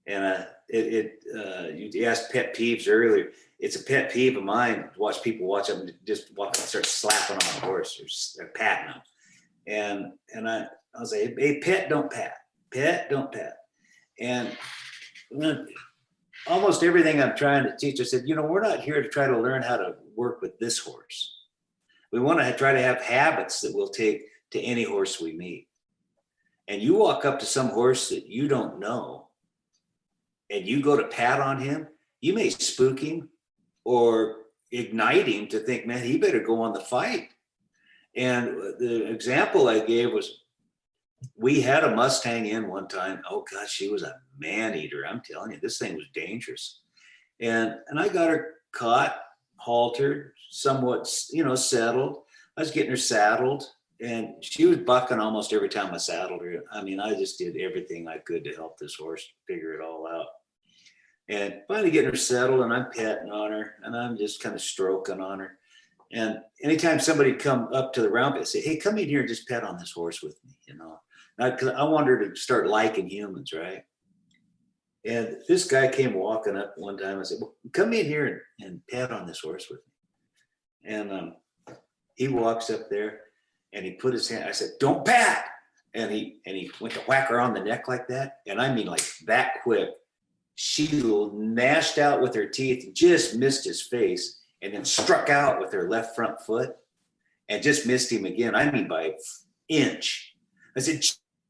And you asked pet peeves earlier. It's a pet peeve of mine to watch people watch them just walk and start slapping on a horse or patting them. And I'll say, hey, pet, don't pat. Pet, don't pat. And almost everything I'm trying to teach, I said, we're not here to try to learn how to work with this horse. We want to try to have habits that we'll take to any horse we meet. And you walk up to some horse that you don't know, and you go to pat on him, you may spook him or ignite him to think, man, he better go on the fight. And the example I gave was, we had a Mustang in one time. Oh God, she was a man eater. I'm telling you, this thing was dangerous. And I got her caught, haltered, somewhat, settled. I was getting her saddled, and she was bucking almost every time I saddled her. I mean, I just did everything I could to help this horse figure it all out. And finally getting her settled, and I'm petting on her, and I'm just kind of stroking on her. And anytime somebody come up to the round pit, say, hey, come in here and just pet on this horse with me, because I want her to start liking humans, right? And this guy came walking up one time. I said, well, come in here and pet on this horse with me. And he walks up there and he put his hand, I said, don't pat. And he went to whack her on the neck like that. And I mean, like that quick. She gnashed out with her teeth, just missed his face, and then struck out with her left front foot and just missed him again. I mean, by an inch. I said,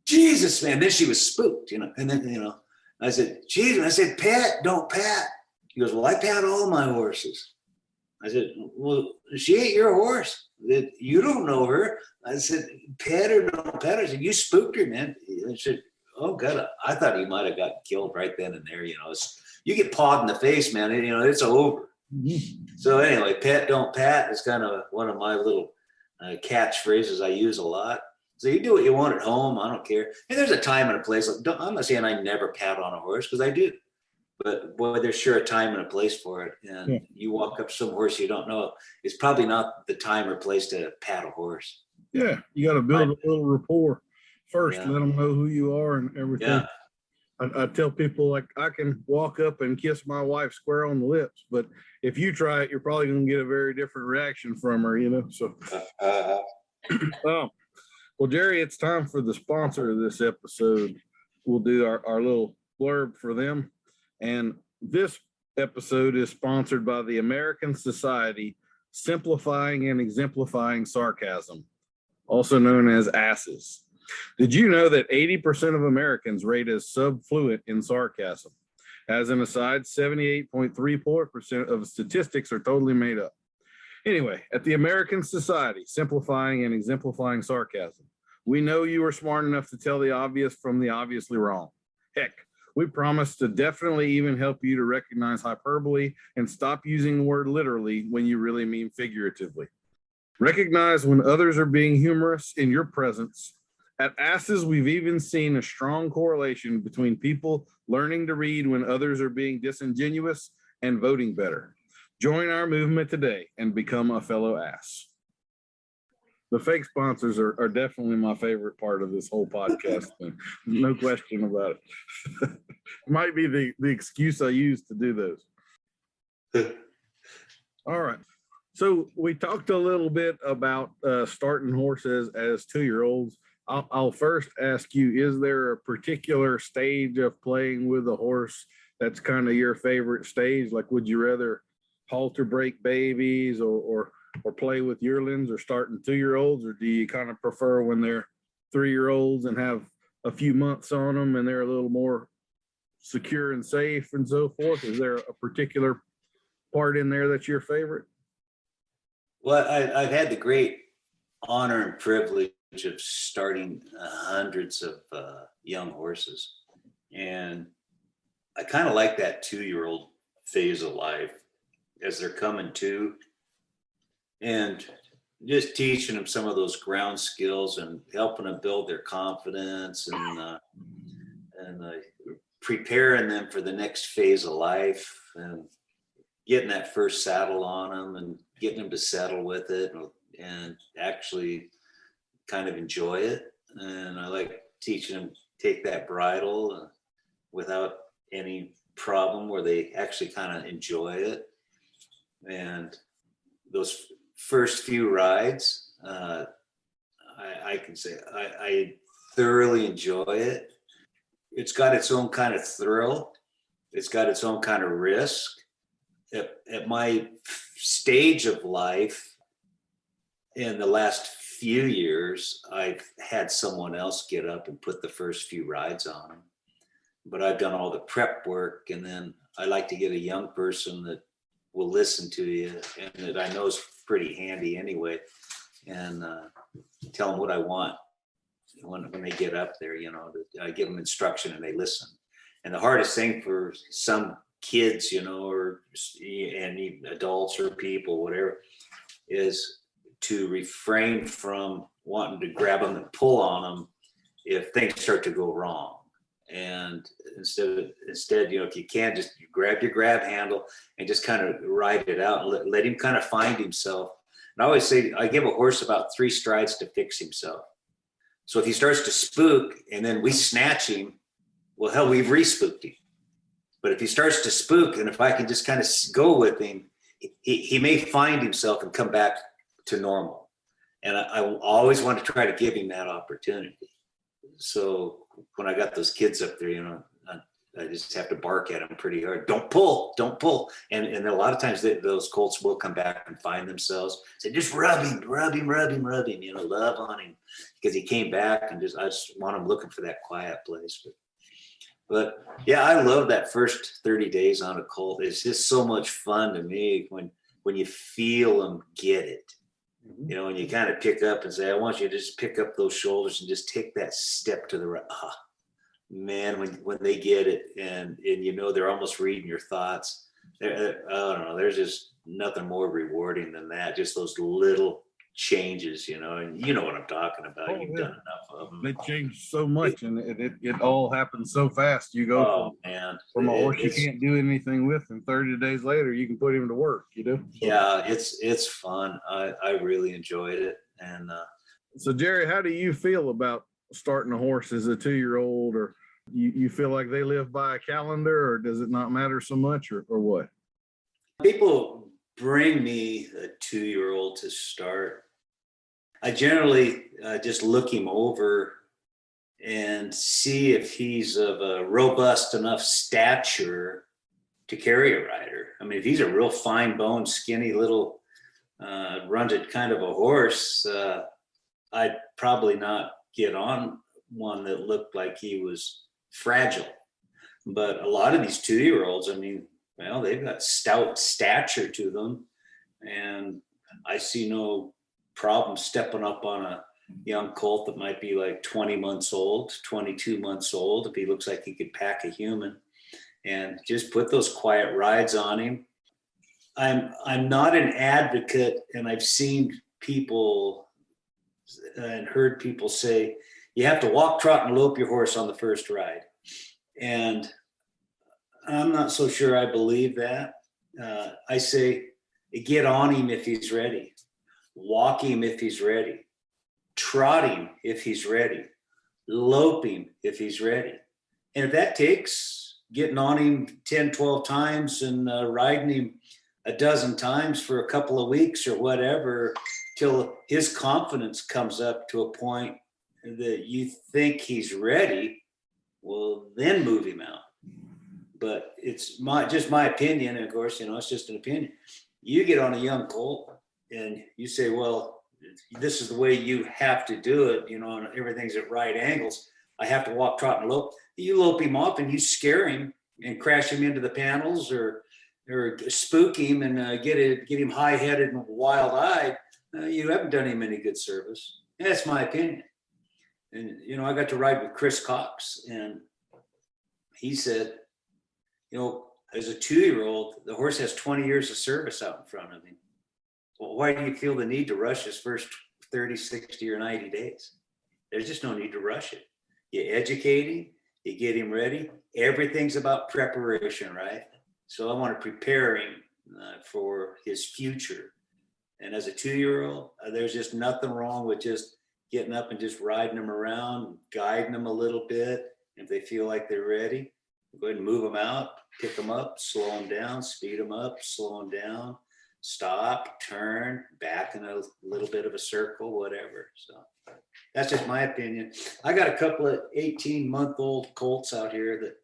Jesus, man. Then she was spooked, and then, I said, Jesus. I said, Pat, don't pat. He goes, well, I pat all my horses. I said, well, she ain't your horse. You don't know her. I said, pat her, don't pat her. I said, you spooked her, man. I said, oh, God, I thought he might have gotten killed right then and there. You get pawed in the face, man. It's over. So anyway, pat, don't pat is kind of one of my little catchphrases I use a lot. So you do what you want at home. I don't care. And there's a time and a place. I'm not saying I never pat on a horse, because I do. But boy, there's sure a time and a place for it. And you walk up to some horse you don't know, it's probably not the time or place to pat a horse. Yeah, you got to build a little rapport first. Yeah. Let them know who you are and everything. Yeah. I tell people, like, I can walk up and kiss my wife square on the lips, but if you try it, you're probably going to get a very different reaction from her, So, well, Gerry, it's time for the sponsor of this episode. We'll do our little blurb for them. And this episode is sponsored by the American Society Simplifying and Exemplifying Sarcasm, also known as ASSES. Did you know that 80% of Americans rate as subfluent in sarcasm? As an aside, 78.34% of statistics are totally made up. Anyway, at the American Society Simplifying and Exemplifying Sarcasm, we know you are smart enough to tell the obvious from the obviously wrong. Heck, we promise to definitely even help you to recognize hyperbole and stop using the word literally when you really mean figuratively. Recognize when others are being humorous in your presence. At ASSES, we've even seen a strong correlation between people learning to read when others are being disingenuous and voting better. Join our movement today and become a fellow ass. The fake sponsors are definitely my favorite part of this whole podcast thing. No question about it. Might be the excuse I use to do those. All right. So we talked a little bit about starting horses as 2-year-olds. I'll first ask you, is there a particular stage of playing with a horse that's kind of your favorite stage? Like, would you rather halter break babies or play with yearlings or starting 2-year-olds, or do you kind of prefer when they're 3-year-olds and have a few months on them and they're a little more secure and safe and so forth? Is there a particular part in there that's your favorite? Well, I've had the great honor and privilege of starting hundreds of young horses. And I kind of like that 2-year-old phase of life as they're coming to, and just teaching them some of those ground skills and helping them build their confidence and preparing them for the next phase of life and getting that first saddle on them and getting them to settle with it and actually kind of enjoy it. And I like teaching them take that bridle without any problem, where they actually kind of enjoy it. And those first few rides, I can say I thoroughly enjoy it. It's got its own kind of thrill. It's got its own kind of risk. At my stage of life, in the last few years, I've had someone else get up and put the first few rides on them. But I've done all the prep work, and then I like to get a young person that will listen to you and that I know is pretty handy anyway, and tell them what I want when they get up there. I give them instruction and they listen. And the hardest thing for some kids, or and even adults or people, whatever, is to refrain from wanting to grab them and pull on them if things start to go wrong. And instead, if you can, just grab your grab handle and just kind of ride it out and let him kind of find himself. And I always say, I give a horse about 3 strides to fix himself. So if he starts to spook and then we snatch him, well, hell, we've re-spooked him. But if he starts to spook, and if I can just kind of go with him, he may find himself and come back to normal. And I always want to try to give him that opportunity. So when I got those kids up there, I just have to bark at them pretty hard. Don't pull, don't pull. And a lot of times those colts will come back and find themselves. Say, just rub him, love on him. Because he came back and I just want him looking for that quiet place. But yeah, I love that first 30 days on a colt. It's just so much fun to me when you feel them get it. When you kind of pick up and say, I want you to just pick up those shoulders and just take that step to the right. Man, when they get it and they're almost reading your thoughts. I don't know, there's just nothing more rewarding than that. Just those little changes, and you know what I'm talking about. You've done enough of them. They change so much, and it all happens so fast. You go from a horse you can't do anything with, and 30 days later you can put him to work. Yeah, it's fun. I really enjoyed it. And so Gerry, how do you feel about starting a horse as a 2-year-old, or you feel like they live by a calendar, or does it not matter so much, or what? People bring me a 2-year-old to start. I generally just look him over and see if he's of a robust enough stature to carry a rider. I mean, if he's a real fine boned, skinny little runted kind of a horse, I'd probably not get on one that looked like he was fragile. But a lot of these 2-year-olds, I mean, well, they've got stout stature to them, and I see no problem stepping up on a young colt that might be like 20 months old, 22 months old, if he looks like he could pack a human, and just put those quiet rides on him. I'm not an advocate, and I've seen people and heard people say, you have to walk, trot, and lope your horse on the first ride. And I'm not so sure I believe that. I say, get on him if he's ready. Walk him if he's ready. Trot him if he's ready. Lope him if he's ready. And if that takes getting on him 10, 12 times and riding him a dozen times for a couple of weeks or whatever, till his confidence comes up to a point that you think he's ready, well, then move him out. But it's just my opinion. And of course, it's just an opinion. You get on a young colt and you say, well, this is the way you have to do it, and everything's at right angles. I have to walk, trot, and lope. You lope him off and you scare him and crash him into the panels or spook him and get him high-headed and wild-eyed. You haven't done him any good service. And that's my opinion. And, I got to ride with Gerry Cox, and he said, as a 2-year-old, the horse has 20 years of service out in front of him. Well, why do you feel the need to rush his first 30, 60, or 90 days? There's just no need to rush it. You educate him, you get him ready. Everything's about preparation, right? So I want to prepare him for his future. And as a 2-year-old, there's just nothing wrong with just getting up and just riding them around, guiding them a little bit. If they feel like they're ready, go ahead and move them out, pick them up, slow them down, speed them up, slow them down, stop, turn, back in a little bit of a circle, whatever. So that's just my opinion. I got a couple of 18-month-old colts out here that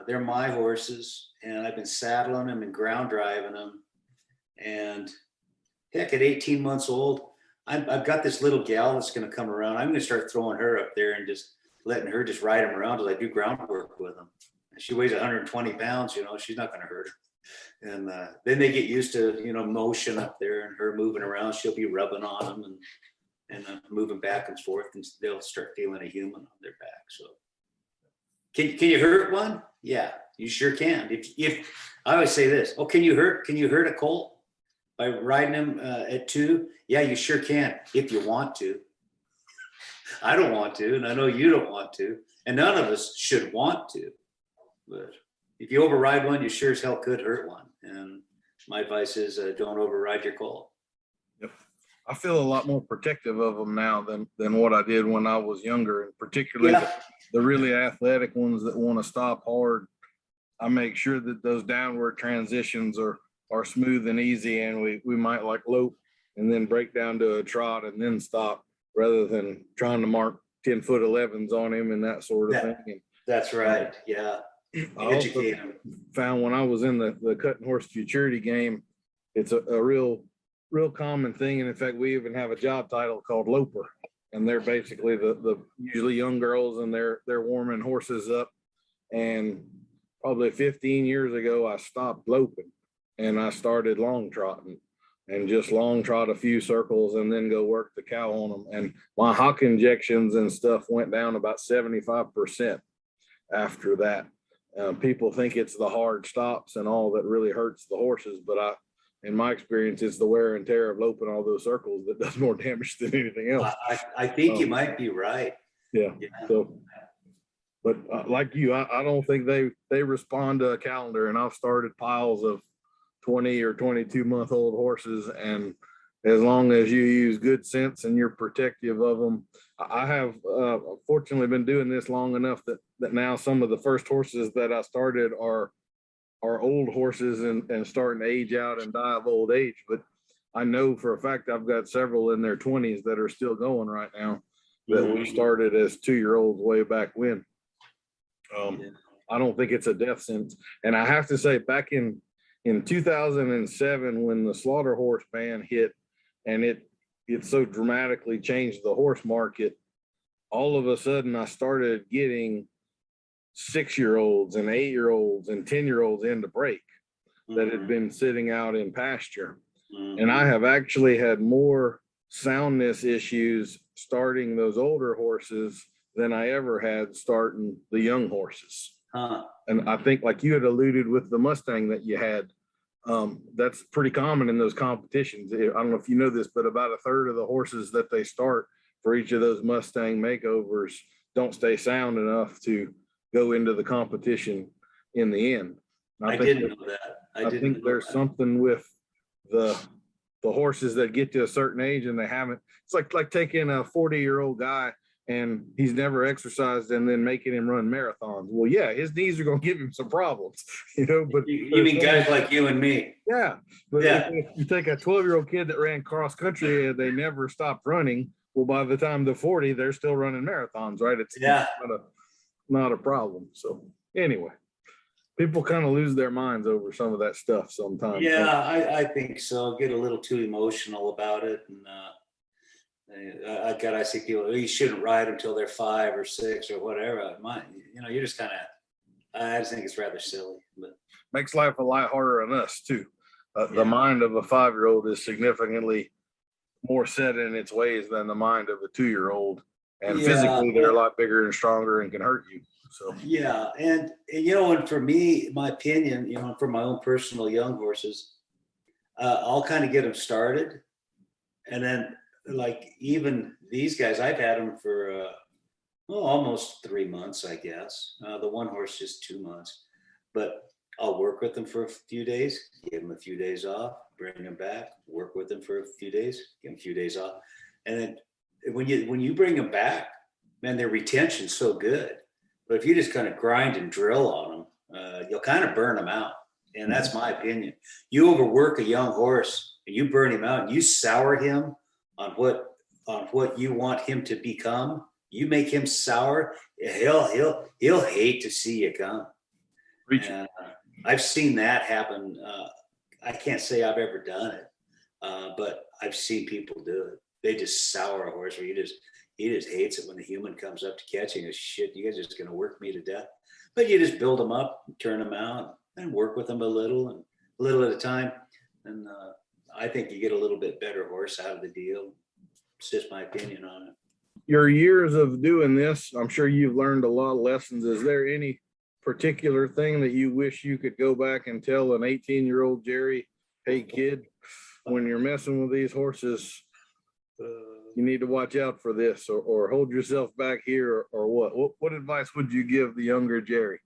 they're my horses, and I've been saddling them and ground driving them. And heck, at 18 months old, I've got this little gal that's going to come around. I'm going to start throwing her up there and just letting her just ride them around as I do groundwork with them. And she weighs 120 pounds, she's not going to hurt her. And then they get used to, motion up there and her moving around. She'll be rubbing on them and moving back and forth, and they'll start feeling a human on their back. So can you hurt one? Yeah, you sure can. If I always say this, can you hurt a colt by riding him at 2? Yeah, you sure can, if you want to. I don't want to, and I know you don't want to, and none of us should want to. But if you override one, you sure as hell could hurt one. And my advice is don't override your colt. Yep. I feel a lot more protective of them now than what I did when I was younger, and particularly the really athletic ones that want to stop hard. I make sure that those downward transitions are smooth and easy, and we might like lope and then break down to a trot and then stop, rather than trying to mark 10-foot 11s on him and that sort of thing. That's right. Yeah. I also Educate them. found when I was in the cutting horse futurity game, it's a real common thing. And in fact, we even have a job title called loper. And they're basically the usually young girls, and they're warming horses up. And probably 15 years ago, I stopped loping and I started long trotting, and just long trot a few circles and then go work the cow on them. And my hock injections and stuff went down about 75% after that. People think it's the hard stops and all that really hurts the horses, but in my experience, it's the wear and tear of loping all those circles that does more damage than anything else. I think you might be right. Yeah. So, but like you, I don't think they respond to a calendar, and I've started piles of 20 or 22-month-old horses, and as long as you use good sense and you're protective of them. I have fortunately been doing this long enough that now some of the first horses that I started are old horses and starting to age out and die of old age. But I know for a fact I've got several in their 20s that are still going right now that we started as 2-year-olds way back when. I don't think it's a death sentence. And I have to say, back in 2007, when the slaughter horse ban hit, and it so dramatically changed the horse market, all of a sudden I started getting 6-year-olds and 8-year-olds and 10-year-olds into break that had been sitting out in pasture. And I have actually had more soundness issues starting those older horses than I ever had starting the young horses. And I think, like you had alluded with the Mustang that you had, that's pretty common in those competitions. I don't know if you know this, but about a third of the horses that they start for each of those Mustang makeovers don't stay sound enough to go into the competition in the end. I didn't know that. I think there's something with the horses that get to a certain age and they haven't. It's like taking a 40-year-old guy and he's never exercised and then making him run marathons. Well, yeah, his knees are going to give him some problems, but you mean guys like you and me? Yeah. But if you take a 12-year-old kid that ran cross country and they never stopped running, well, by the time they're 40, they're still running marathons, right? It's not a problem. So anyway, people kind of lose their minds over some of that stuff sometimes. Yeah, I think so. Get a little too emotional about it. And I think you shouldn't ride until they're 5 or 6 or whatever. You're just kind of, I just think it's rather silly. But makes life a lot harder on us too. The mind of a 5-year-old is significantly more set in its ways than the mind of a 2-year-old. And physically, they're a lot bigger and stronger and can hurt you. So and and for me, my opinion, for my own personal young horses, I'll kind of get them started, and then like even these guys, I've had them for almost 3 months, I guess. The one horse just 2 months, but I'll work with them for a few days, give them a few days off, bring them back, work with them for a few days, give them a few days off, and then when you bring them back, man, their retention's so good. But if you just kind of grind and drill on them, you'll kind of burn them out. And that's my opinion. You overwork a young horse and you burn him out and you sour him on what you want him to become. You make him sour, he'll hate to see you come. I've seen that happen. I can't say I've ever done it, but I've seen people do it. They just sour a horse where he just hates it when the human comes up to catching his shit. You guys are just going to work me to death. But you just build them up, turn them out, and work with them a little at a time. And I think you get a little bit better horse out of the deal. It's just my opinion on it. Your years of doing this, I'm sure you've learned a lot of lessons. Is there any particular thing that you wish you could go back and tell an 18-year-old Gerry, hey kid, when you're messing with these horses, you need to watch out for this, or hold yourself back here, or what? What advice would you give the younger Gerry?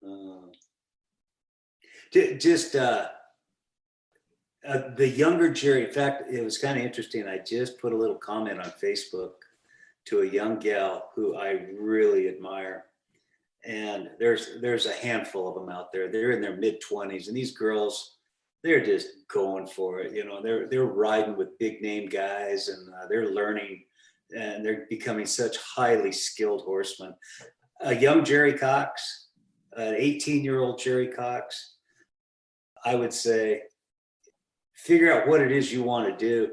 The younger Gerry. In fact, it was kind of interesting. I just put a little comment on Facebook to a young gal who I really admire, and there's a handful of them out there. They're in their mid-20s, and these girls, they're just going for it. They're riding with big name guys, and they're learning, and they're becoming such highly skilled horsemen. A young Gerry Cox, an 18-year-old Gerry Cox, I would say, figure out what it is you want to do.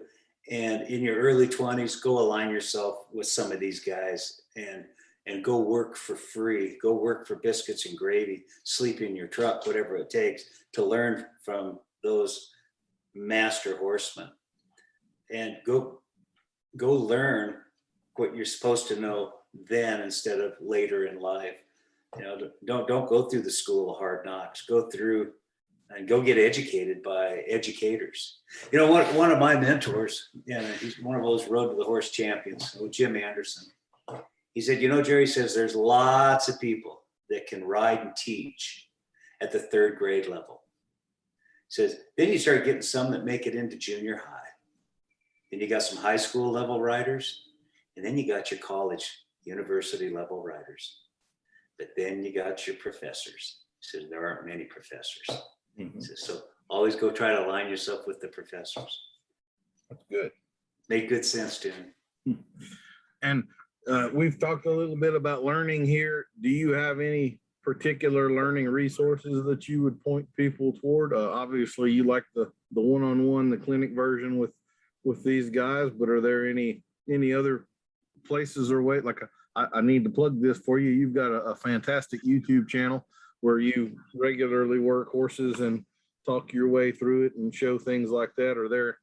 And in your early 20s, go align yourself with some of these guys and go work for free. Go work for biscuits and gravy, sleep in your truck, whatever it takes to learn from those master horsemen. And go learn what you're supposed to know then instead of later in life. You know, don't go through the school of hard knocks. Go through and go get educated by educators. You know, one of my mentors, he's one of those Road to the Horse champions, Jim Anderson. He said, you know, Gerry says there's lots of people that can ride and teach at the 3rd grade level. He says, then you start getting some that make it into junior high. Then you got some high school level riders, and then you got your college, university level riders. But then you got your professors. He says there aren't many professors. Mm-hmm. He says, so always go try to align yourself with the professors. That's good. Made good sense to me. And we've talked a little bit about learning here. Do you have any particular learning resources that you would point people toward? Obviously, you like the one-on-one, the clinic version with these guys, but are there any other places or way? Like I need to plug this for you. You've got a fantastic YouTube channel where you regularly work horses and talk your way through it and show things like that. Are there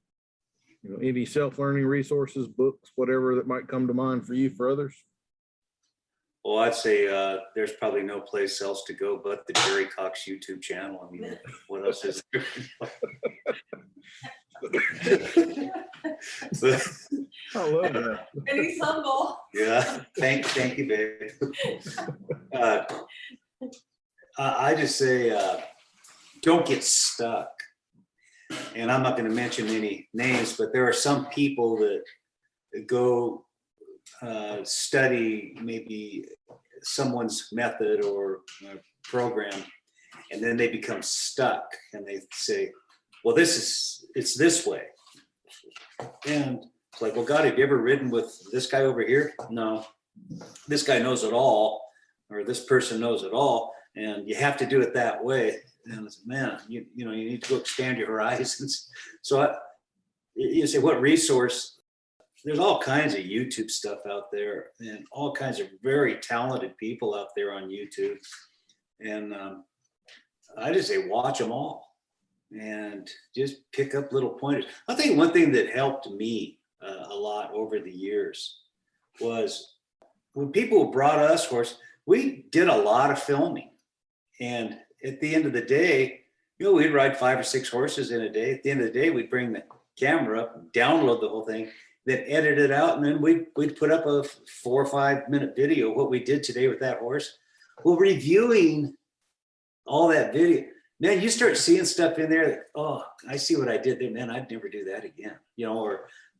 any self-learning resources, books, whatever that might come to mind for you, for others? Well, I'd say there's probably no place else to go but the Gerry Cox YouTube channel. I mean, what else is there? I love that. And he's humble. Yeah, thank you, babe. I just say, don't get stuck. And I'm not going to mention any names, but there are some people that go study maybe someone's method or program, and then they become stuck and they say, well, it's this way. And it's like, well, God, have you ever ridden with this guy over here? No. This guy knows it all, or this person knows it all, and you have to do it that way. And I said, man, you need to go expand your horizons. So you say, what resource? There's all kinds of YouTube stuff out there, and all kinds of very talented people out there on YouTube. And I just say, watch them all and just pick up little pointers. I think one thing that helped me a lot over the years was when people brought us horse, we did a lot of filming. And at the end of the day, we'd ride 5 or 6 horses in a day. At the end of the day, we'd bring the camera up, download the whole thing, then edit it out, and then we'd put up a 4 or 5 minute video of what we did today with that horse. Well, reviewing all that video, man, you start seeing stuff in there that, oh, I see what I did there, man, I'd never do that again.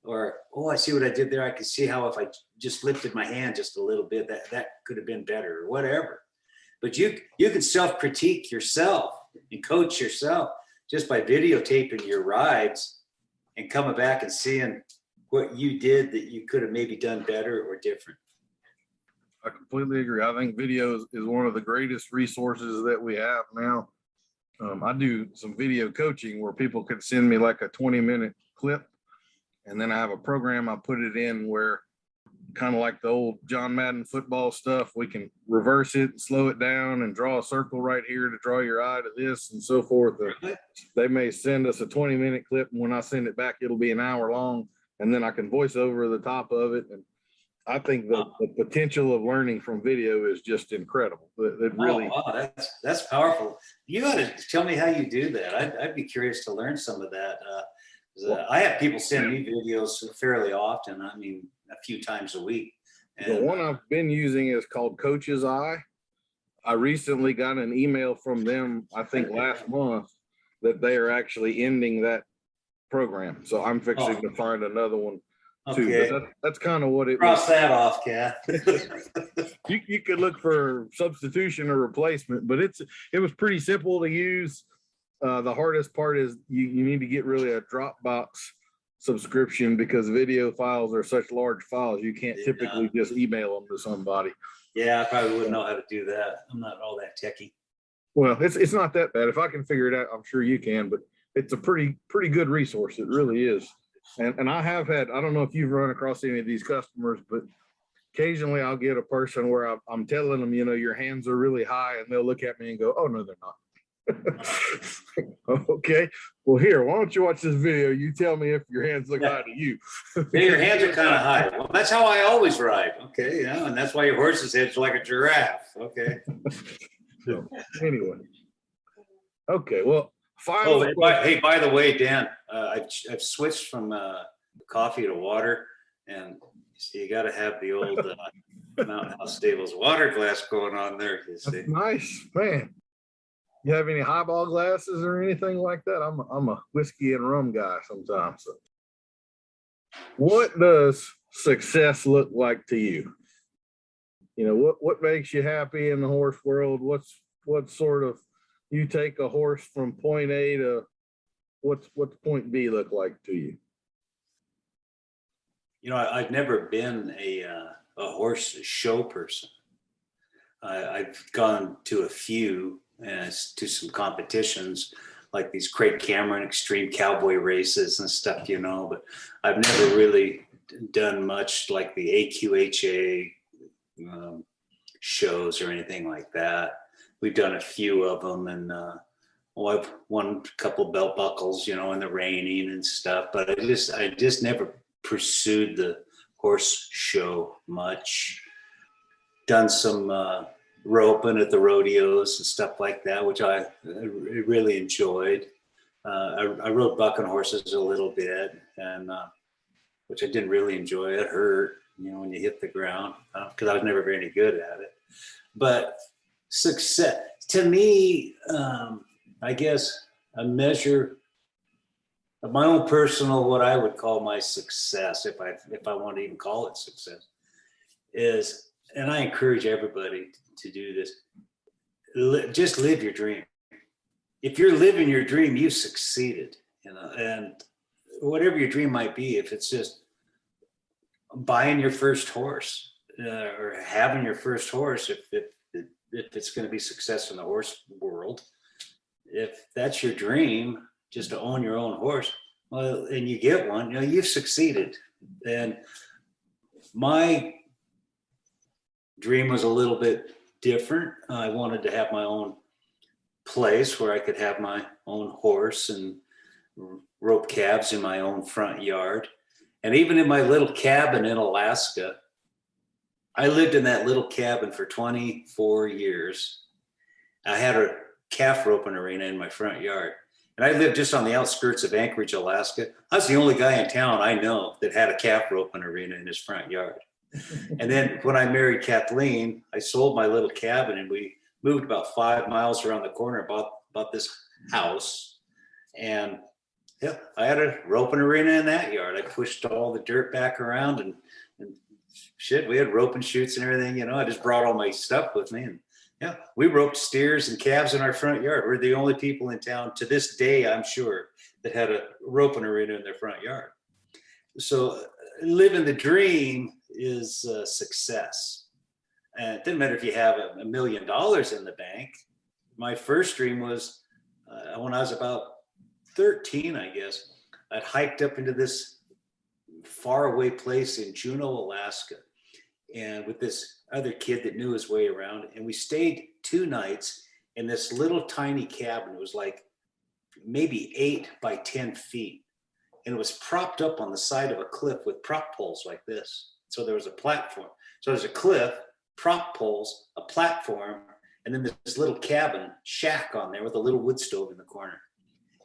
Or oh, I see what I did there. I can see how if I just lifted my hand just a little bit, that could have been better, or whatever. But you can self-critique yourself and coach yourself just by videotaping your rides and coming back and seeing what you did that you could have maybe done better or different. I completely agree. I think video is one of the greatest resources that we have now. I do some video coaching where people can send me like a 20-minute clip, and then I have a program I put it in where, kind of like the old John Madden football stuff, we can reverse it and slow it down and draw a circle right here to draw your eye to this and so forth. They may send us a 20-minute clip, and when I send it back, it'll be an hour long, and then I can voice over the top of it. And I think the potential of learning from video is just incredible. It really. Oh, wow, that's powerful. You got to tell me how you do that. I'd be curious to learn some of that. I have people send me videos fairly often. I mean, a few times a week. And the one I've been using is called Coach's Eye. I recently got an email from them, I think last month, that they are actually ending that program. So I'm fixing to find another one too. Okay. But that's kind of what it Cross that off, Kath. you could look for substitution or replacement, but it was pretty simple to use. The hardest part is you need to get really a Dropbox subscription, because video files are such large files. You can't typically just email them to somebody. Yeah, I probably wouldn't know how to do that. I'm not all that techie. Well, it's not that bad. If I can figure it out, I'm sure you can, but it's a pretty good resource. It really is. And I have had, I don't know if you've run across any of these customers, but occasionally I'll get a person where I'm telling them, your hands are really high, and they'll look at me and go, "Oh, no, they're not." Okay, well, here, why don't you watch this video? You tell me if your hands look high to you. Yeah, your hands are kind of high. Well, that's how I always ride. Okay, and that's why your horse's head's like a giraffe. Okay. So anyway, okay, well, Oh, hey, by the way, Dan, I've switched from coffee to water, and so you got to have the old Mountain House Stables water glass going on there. You see. That's nice, man. You have any highball glasses or anything like that? I'm a whiskey and rum guy sometimes. So. What does success look like to you? What makes you happy in the horse world? What sort of, you take a horse from point A to what's point B look like to you? I've never been a horse show person. I've gone to a few, to some competitions like these Craig Cameron Extreme Cowboy races and stuff, but I've never really done much like the AQHA shows or anything like that. We've done a few of them, and I've won a couple belt buckles, in the reining and stuff, but I just never pursued the horse show much. Done some roping at the rodeos and stuff like that, which I really enjoyed. I rode bucking horses a little bit, and which I didn't really enjoy. It hurt, when you hit the ground, because I was never very good at it. But success to me, I guess a measure of my own personal, what I would call my success, if I want to even call it success, is, and I encourage everybody to do this, just live your dream. If you're living your dream, you've succeeded, and whatever your dream might be, if it's just buying your first horse or having your first horse, if it's going to be success in the horse world, if that's your dream, just to own your own horse, well, and you get one, you've succeeded. And my dream was a little bit different. I wanted to have my own place where I could have my own horse and rope calves in my own front yard. And even in my little cabin in Alaska, I lived in that little cabin for 24 years. I had a calf roping arena in my front yard. And I lived just on the outskirts of Anchorage, Alaska. I was the only guy in town I know that had a calf roping arena in his front yard. And then when I married Kathleen, I sold my little cabin, and we moved about 5 miles around the corner, bought this house. And yeah, I had a roping arena in that yard. I pushed all the dirt back around, and shit, we had roping chutes and everything, I just brought all my stuff with me, and yeah, we roped steers and calves in our front yard. We're the only people in town to this day, I'm sure, that had a roping arena in their front yard. So living the dream is success. And it didn't matter if you have $1 million in the bank. My first dream was when I was about 13, I guess, I'd hiked up into this faraway place in Juneau, Alaska, and with this other kid that knew his way around, and we stayed 2 nights in this little tiny cabin. It was like maybe 8 by 10 feet, and it was propped up on the side of a cliff with prop poles like this. So there was a platform. So there's a cliff, prop poles, a platform, and then this little cabin shack on there with a little wood stove in the corner.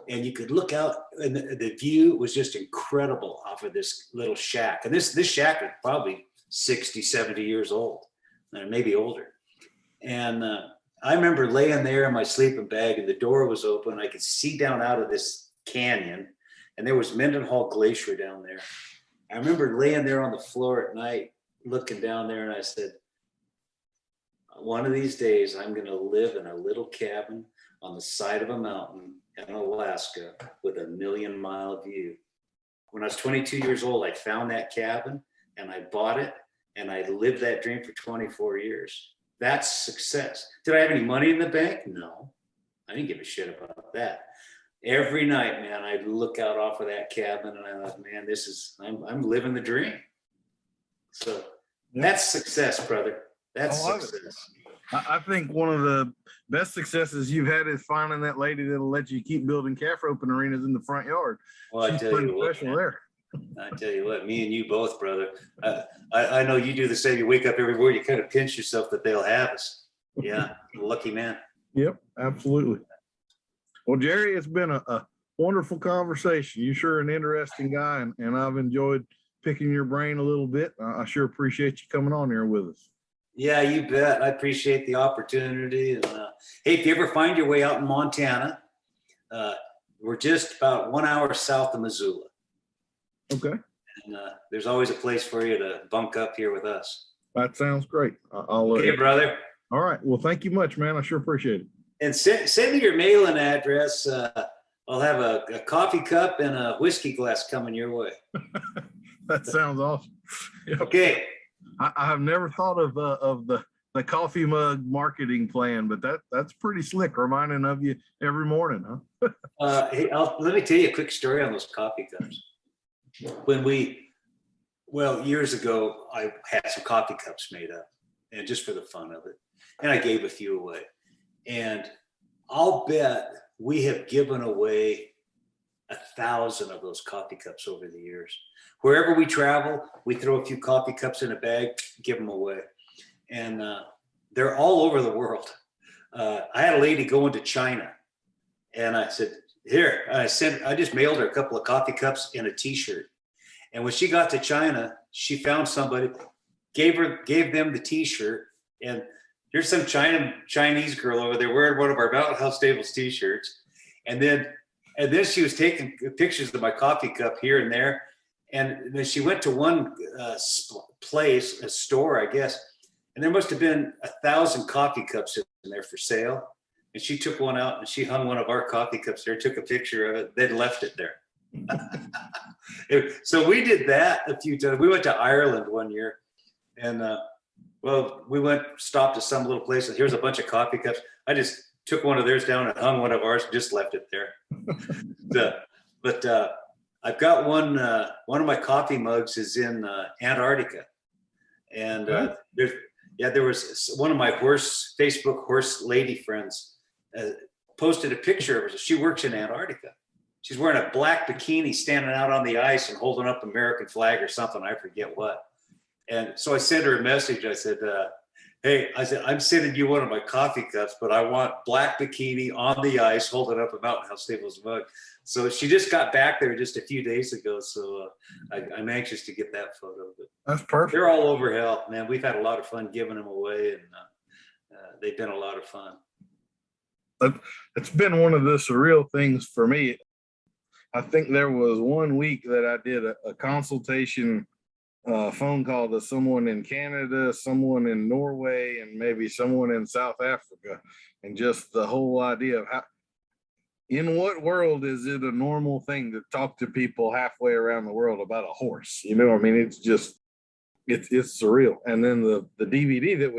And you could look out, and the view was just incredible off of this little shack. And this shack was probably 60, 70 years old, maybe older. And I remember laying there in my sleeping bag, and the door was open. I could see down out of this canyon, and there was Mendenhall Glacier down there. I remember laying there on the floor at night, looking down there, and I said, one of these days, I'm going to live in a little cabin on the side of a mountain in Alaska with a 1,000,000-mile view. When I was 22 years old, I found that cabin, and I bought it, and I lived that dream for 24 years. That's success. Did I have any money in the bank? No. I didn't give a shit about that. Every night, man, I'd look out off of that cabin and I thought, man, I'm living the dream. So that's success, brother. That's success. I think one of the best successes you've had is finding that lady that'll let you keep building calf roping arenas in the front yard. Well, She's pretty special there. I tell you what, me and you both, brother. I know you do the same. You wake up every morning, you kind of pinch yourself that they'll have us. Yeah, lucky man. Yep, absolutely. Well, Gerry, it's been a wonderful conversation. You're sure an interesting guy, and I've enjoyed picking your brain a little bit. I sure appreciate you coming on here with us. Yeah, you bet. I appreciate the opportunity. And hey, if you ever find your way out in Montana, we're just about 1 hour south of Missoula. Okay. And there's always a place for you to bunk up here with us. That sounds great. Okay, brother. All right. Well, thank you much, man. I sure appreciate it. And send me your mailing address. I'll have a coffee cup and a whiskey glass coming your way. That sounds awesome. Yep. Okay. I have never thought of the coffee mug marketing plan, but that's pretty slick, reminding of you every morning, huh? Hey, let me tell you a quick story on those coffee cups. Years ago, I had some coffee cups made up, and just for the fun of it, and I gave a few away. And I'll bet we have given away 1,000 of those coffee cups over the years. Wherever we travel, we throw a few coffee cups in a bag, give them away. And they're all over the world. I had a lady going to China, and I said, here, I just mailed her a couple of coffee cups and a t-shirt. And when she got to China, she found somebody, gave them the t-shirt, and here's some Chinese girl over there wearing one of our Mountain House Stables t-shirts. And then she was taking pictures of my coffee cup here and there. And then she went to one place, a store, I guess, and there must have been 1,000 coffee cups in there for sale. And she took one out and she hung one of our coffee cups there, took a picture of it, then left it there. So we did that a few times. We went to Ireland one year, and we stopped at some little place, and here's a bunch of coffee cups. I just took one of theirs down and hung one of ours, just left it there. But I've got one of my coffee mugs is in Antarctica, and there was one of my Facebook horse lady friends posted a picture of her. She works in Antarctica. She's wearing a black bikini, standing out on the ice and holding up American flag or something. I forget what. And so I sent her a message. I said, hey, I'm sending you one of my coffee cups, but I want black bikini on the ice holding up a Mountain House Stables mug. So she just got back there just a few days ago. So I'm anxious to get that photo. But that's perfect. They're all over hell, man. We've had a lot of fun giving them away, and they've been a lot of fun. It's been one of the surreal things for me. I think there was 1 week that I did a consultation phone call to someone in Canada, someone in Norway, and maybe someone in South Africa. And just the whole idea of in what world is it a normal thing to talk to people halfway around the world about a horse? You know, I mean, it's surreal. And then the DVD that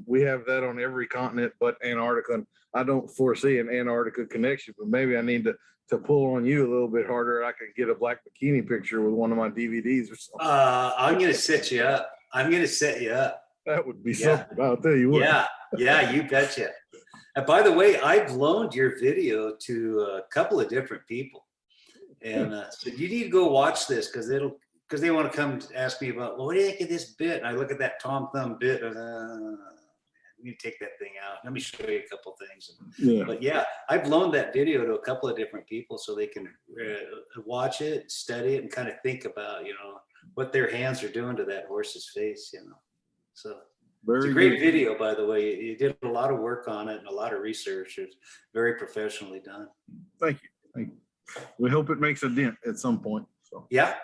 we have that on every continent but Antarctica. And I don't foresee an Antarctica connection, but maybe I need to pull on you a little bit harder. I can get a black bikini picture with one of my DVDs or something. I'm going to set you up. That would be something. I'll tell you what. Yeah, you betcha. And by the way, I've loaned your video to a couple of different people. And so you need to go watch this because they want to come ask me about, well, what do you think of this bit? And I look at that Tom Thumb bit and you take that thing out. Let me show you a couple things. But yeah, I've loaned that video to a couple of different people so they can watch it, study it, and kind of think about, what their hands are doing to that horse's face, So it's a great video, by the way. You did a lot of work on it and a lot of research. It's very professionally done. Thank you. We hope it makes a dent at some point. So yeah.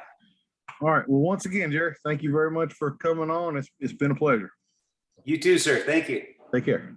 All right. Well, once again, Gerry, thank you very much for coming on. It's been a pleasure. You too, sir. Thank you. Take care.